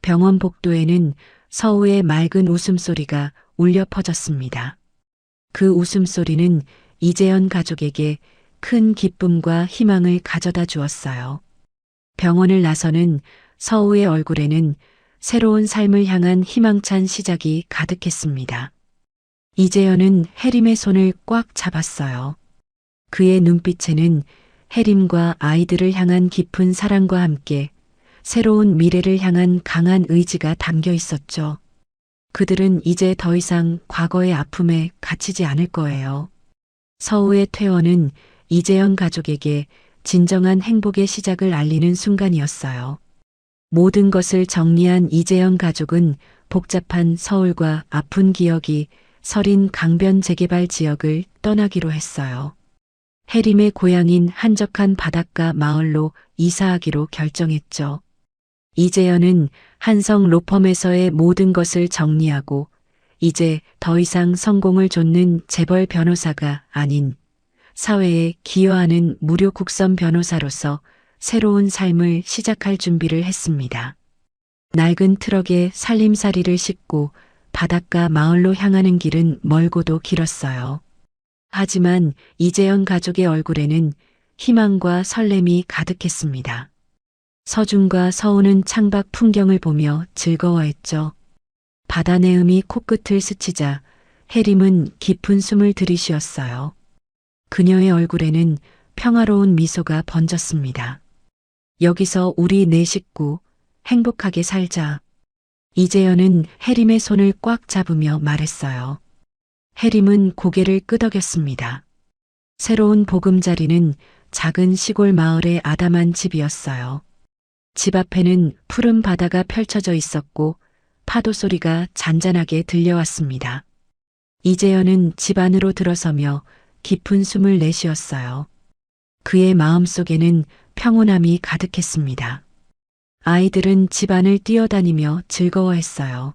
병원 복도에는 서우의 맑은 웃음소리가 울려 퍼졌습니다. 그 웃음소리는 이재현 가족에게 큰 기쁨과 희망을 가져다 주었어요. 병원을 나서는 서우의 얼굴에는 새로운 삶을 향한 희망찬 시작이 가득했습니다. 이재현은 혜림의 손을 꽉 잡았어요. 그의 눈빛에는 혜림과 아이들을 향한 깊은 사랑과 함께 새로운 미래를 향한 강한 의지가 담겨 있었죠. 그들은 이제 더 이상 과거의 아픔에 갇히지 않을 거예요. 서우의 퇴원은 이재현 가족에게 진정한 행복의 시작을 알리는 순간이었어요. 모든 것을 정리한 이재현 가족은 복잡한 서울과 아픈 기억이 서린 강변 재개발 지역을 떠나기로 했어요. 혜림의 고향인 한적한 바닷가 마을로 이사하기로 결정했죠. 이재현은 한성 로펌에서의 모든 것을 정리하고 이제 더 이상 성공을 좇는 재벌 변호사가 아닌 사회에 기여하는 무료 국선 변호사로서 새로운 삶을 시작할 준비를 했습니다. 낡은 트럭에 살림살이를 싣고 바닷가 마을로 향하는 길은 멀고도 길었어요. 하지만 이재현 가족의 얼굴에는 희망과 설렘이 가득했습니다. 서준과 서우는 창밖 풍경을 보며 즐거워했죠. 바다 내음이 코끝을 스치자 혜림은 깊은 숨을 들이쉬었어요. 그녀의 얼굴에는 평화로운 미소가 번졌습니다. 여기서 우리 네 식구 행복하게 살자. 이재현은 혜림의 손을 꽉 잡으며 말했어요. 혜림은 고개를 끄덕였습니다. 새로운 보금자리는 작은 시골 마을의 아담한 집이었어요. 집 앞에는 푸른 바다가 펼쳐져 있었고 파도 소리가 잔잔하게 들려왔습니다. 이재현은 집 안으로 들어서며 깊은 숨을 내쉬었어요. 그의 마음속에는 평온함이 가득했습니다. 아이들은 집 안을 뛰어다니며 즐거워했어요.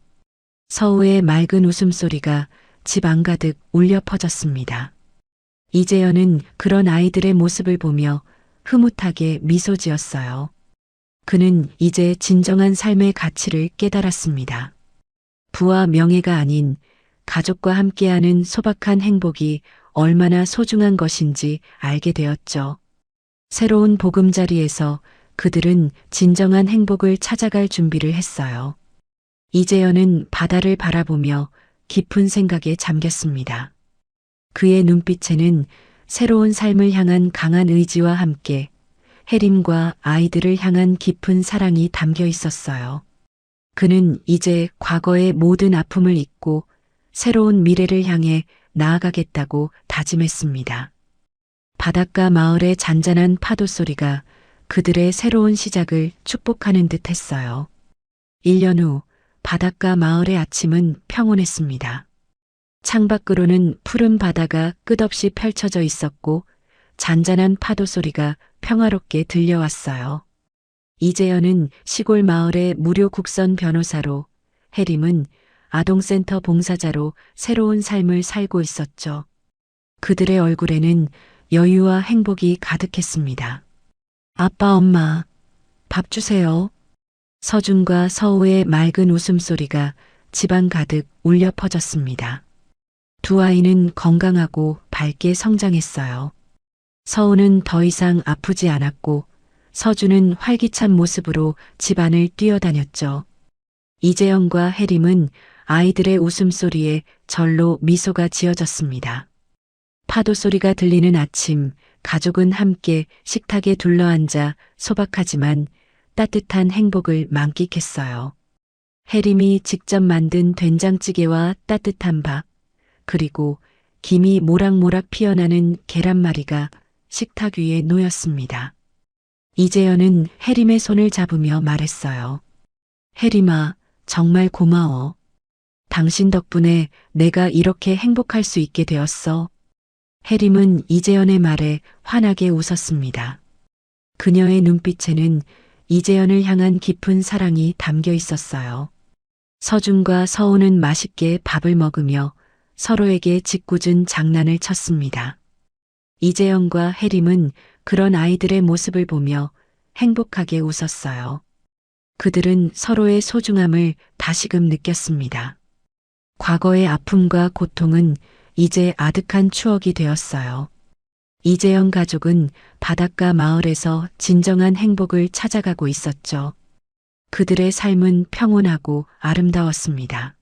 서우의 맑은 웃음소리가 집 안가득 울려 퍼졌습니다. 이재현은 그런 아이들의 모습을 보며 흐뭇하게 미소 지었어요. 그는 이제 진정한 삶의 가치를 깨달았습니다. 부와 명예가 아닌 가족과 함께하는 소박한 행복이 얼마나 소중한 것인지 알게 되었죠. 새로운 보금자리에서 그들은 진정한 행복을 찾아갈 준비를 했어요. 이재현은 바다를 바라보며 깊은 생각에 잠겼습니다. 그의 눈빛에는 새로운 삶을 향한 강한 의지와 함께 혜림과 아이들을 향한 깊은 사랑이 담겨 있었어요. 그는 이제 과거의 모든 아픔을 잊고 새로운 미래를 향해 나아가겠다고 다짐했습니다. 바닷가 마을의 잔잔한 파도 소리가 그들의 새로운 시작을 축복하는 듯 했어요. 1년 후 바닷가 마을의 아침은 평온했습니다. 창밖으로는 푸른 바다가 끝없이 펼쳐져 있었고 잔잔한 파도 소리가 평화롭게 들려왔어요. 이재현은 시골 마을의 무료 국선 변호사로, 혜림은 아동센터 봉사자로 새로운 삶을 살고 있었죠. 그들의 얼굴에는 여유와 행복이 가득했습니다. 아빠, 엄마, 밥 주세요. 서준과 서우의 맑은 웃음소리가 집안 가득 울려 퍼졌습니다. 두 아이는 건강하고 밝게 성장했어요. 서우는 더 이상 아프지 않았고 서준은 활기찬 모습으로 집안을 뛰어다녔죠. 이재영과 혜림은 아이들의 웃음소리에 절로 미소가 지어졌습니다. 파도 소리가 들리는 아침, 가족은 함께 식탁에 둘러앉아 소박하지만 따뜻한 행복을 만끽했어요. 혜림이 직접 만든 된장찌개와 따뜻한 밥, 그리고 김이 모락모락 피어나는 계란말이가 식탁 위에 놓였습니다. 이재현은 혜림의 손을 잡으며 말했어요. 혜림아, 정말 고마워. 당신 덕분에 내가 이렇게 행복할 수 있게 되었어. 혜림은 이재현의 말에 환하게 웃었습니다. 그녀의 눈빛에는 이재현을 향한 깊은 사랑이 담겨 있었어요. 서준과 서우는 맛있게 밥을 먹으며 서로에게 짓궂은 장난을 쳤습니다. 이재현과 혜림은 그런 아이들의 모습을 보며 행복하게 웃었어요. 그들은 서로의 소중함을 다시금 느꼈습니다. 과거의 아픔과 고통은 이제 아득한 추억이 되었어요. 이재현 가족은 바닷가 마을에서 진정한 행복을 찾아가고 있었죠. 그들의 삶은 평온하고 아름다웠습니다.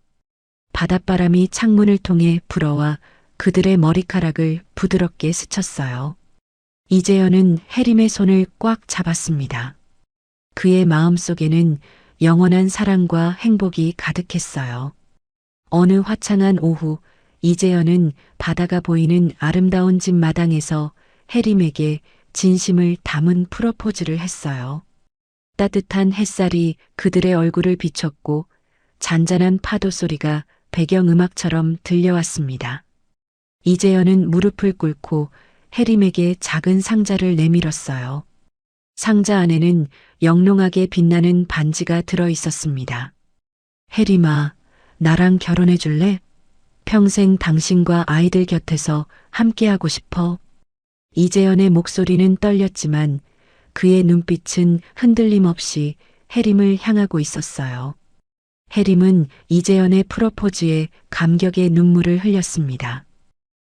바닷바람이 창문을 통해 불어와 그들의 머리카락을 부드럽게 스쳤어요. 이재현은 혜림의 손을 꽉 잡았습니다. 그의 마음속에는 영원한 사랑과 행복이 가득했어요. 어느 화창한 오후, 이재현은 바다가 보이는 아름다운 집 마당에서 혜림에게 진심을 담은 프로포즈를 했어요. 따뜻한 햇살이 그들의 얼굴을 비췄고 잔잔한 파도 소리가 배경음악처럼 들려왔습니다. 이재현은 무릎을 꿇고 혜림에게 작은 상자를 내밀었어요. 상자 안에는 영롱하게 빛나는 반지가 들어 있었습니다. 혜림아, 나랑 결혼해 줄래? 평생 당신과 아이들 곁에서 함께하고 싶어. 이재현의 목소리는 떨렸지만 그의 눈빛은 흔들림 없이 혜림을 향하고 있었어요. 혜림은 이재현의 프로포즈에 감격의 눈물을 흘렸습니다.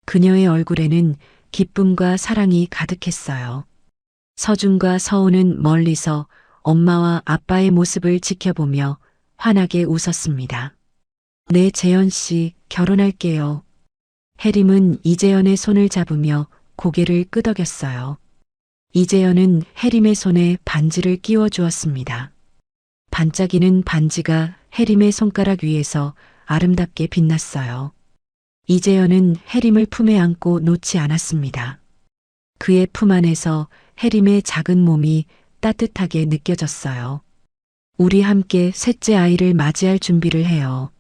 그녀의 얼굴에는 기쁨과 사랑이 가득했어요. 서준과 서우는 멀리서 엄마와 아빠의 모습을 지켜보며 환하게 웃었습니다. 네, 재현 씨, 결혼할게요. 혜림은 이재현의 손을 잡으며 고개를 끄덕였어요. 이재현은 혜림의 손에 반지를 끼워 주었습니다. 반짝이는 반지가 혜림의 손가락 위에서 아름답게 빛났어요. 이재현은 혜림을 품에 안고 놓지 않았습니다. 그의 품 안에서 혜림의 작은 몸이 따뜻하게 느껴졌어요. 우리 함께 셋째 아이를 맞이할 준비를 해요.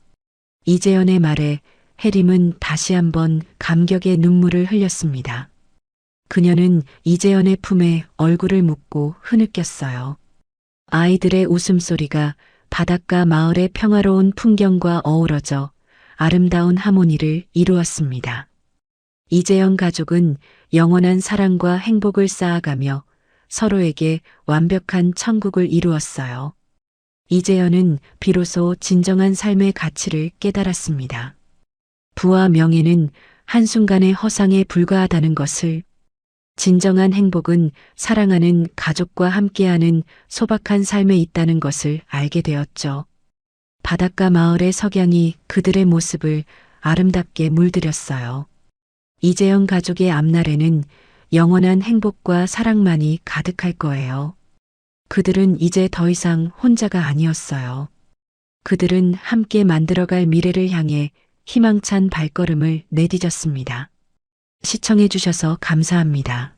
이재현의 말에 혜림은 다시 한번 감격의 눈물을 흘렸습니다. 그녀는 이재현의 품에 얼굴을 묻고 흐느꼈어요. 아이들의 웃음소리가 바닷가 마을의 평화로운 풍경과 어우러져 아름다운 하모니를 이루었습니다. 이재현 가족은 영원한 사랑과 행복을 쌓아가며 서로에게 완벽한 천국을 이루었어요. 이재현은 비로소 진정한 삶의 가치를 깨달았습니다. 부와 명예는 한순간의 허상에 불과하다는 것을, 진정한 행복은 사랑하는 가족과 함께하는 소박한 삶에 있다는 것을 알게 되었죠. 바닷가 마을의 석양이 그들의 모습을 아름답게 물들였어요. 이재현 가족의 앞날에는 영원한 행복과 사랑만이 가득할 거예요. 그들은 이제 더 이상 혼자가 아니었어요. 그들은 함께 만들어갈 미래를 향해 희망찬 발걸음을 내디뎠습니다. 시청해 주셔서 감사합니다.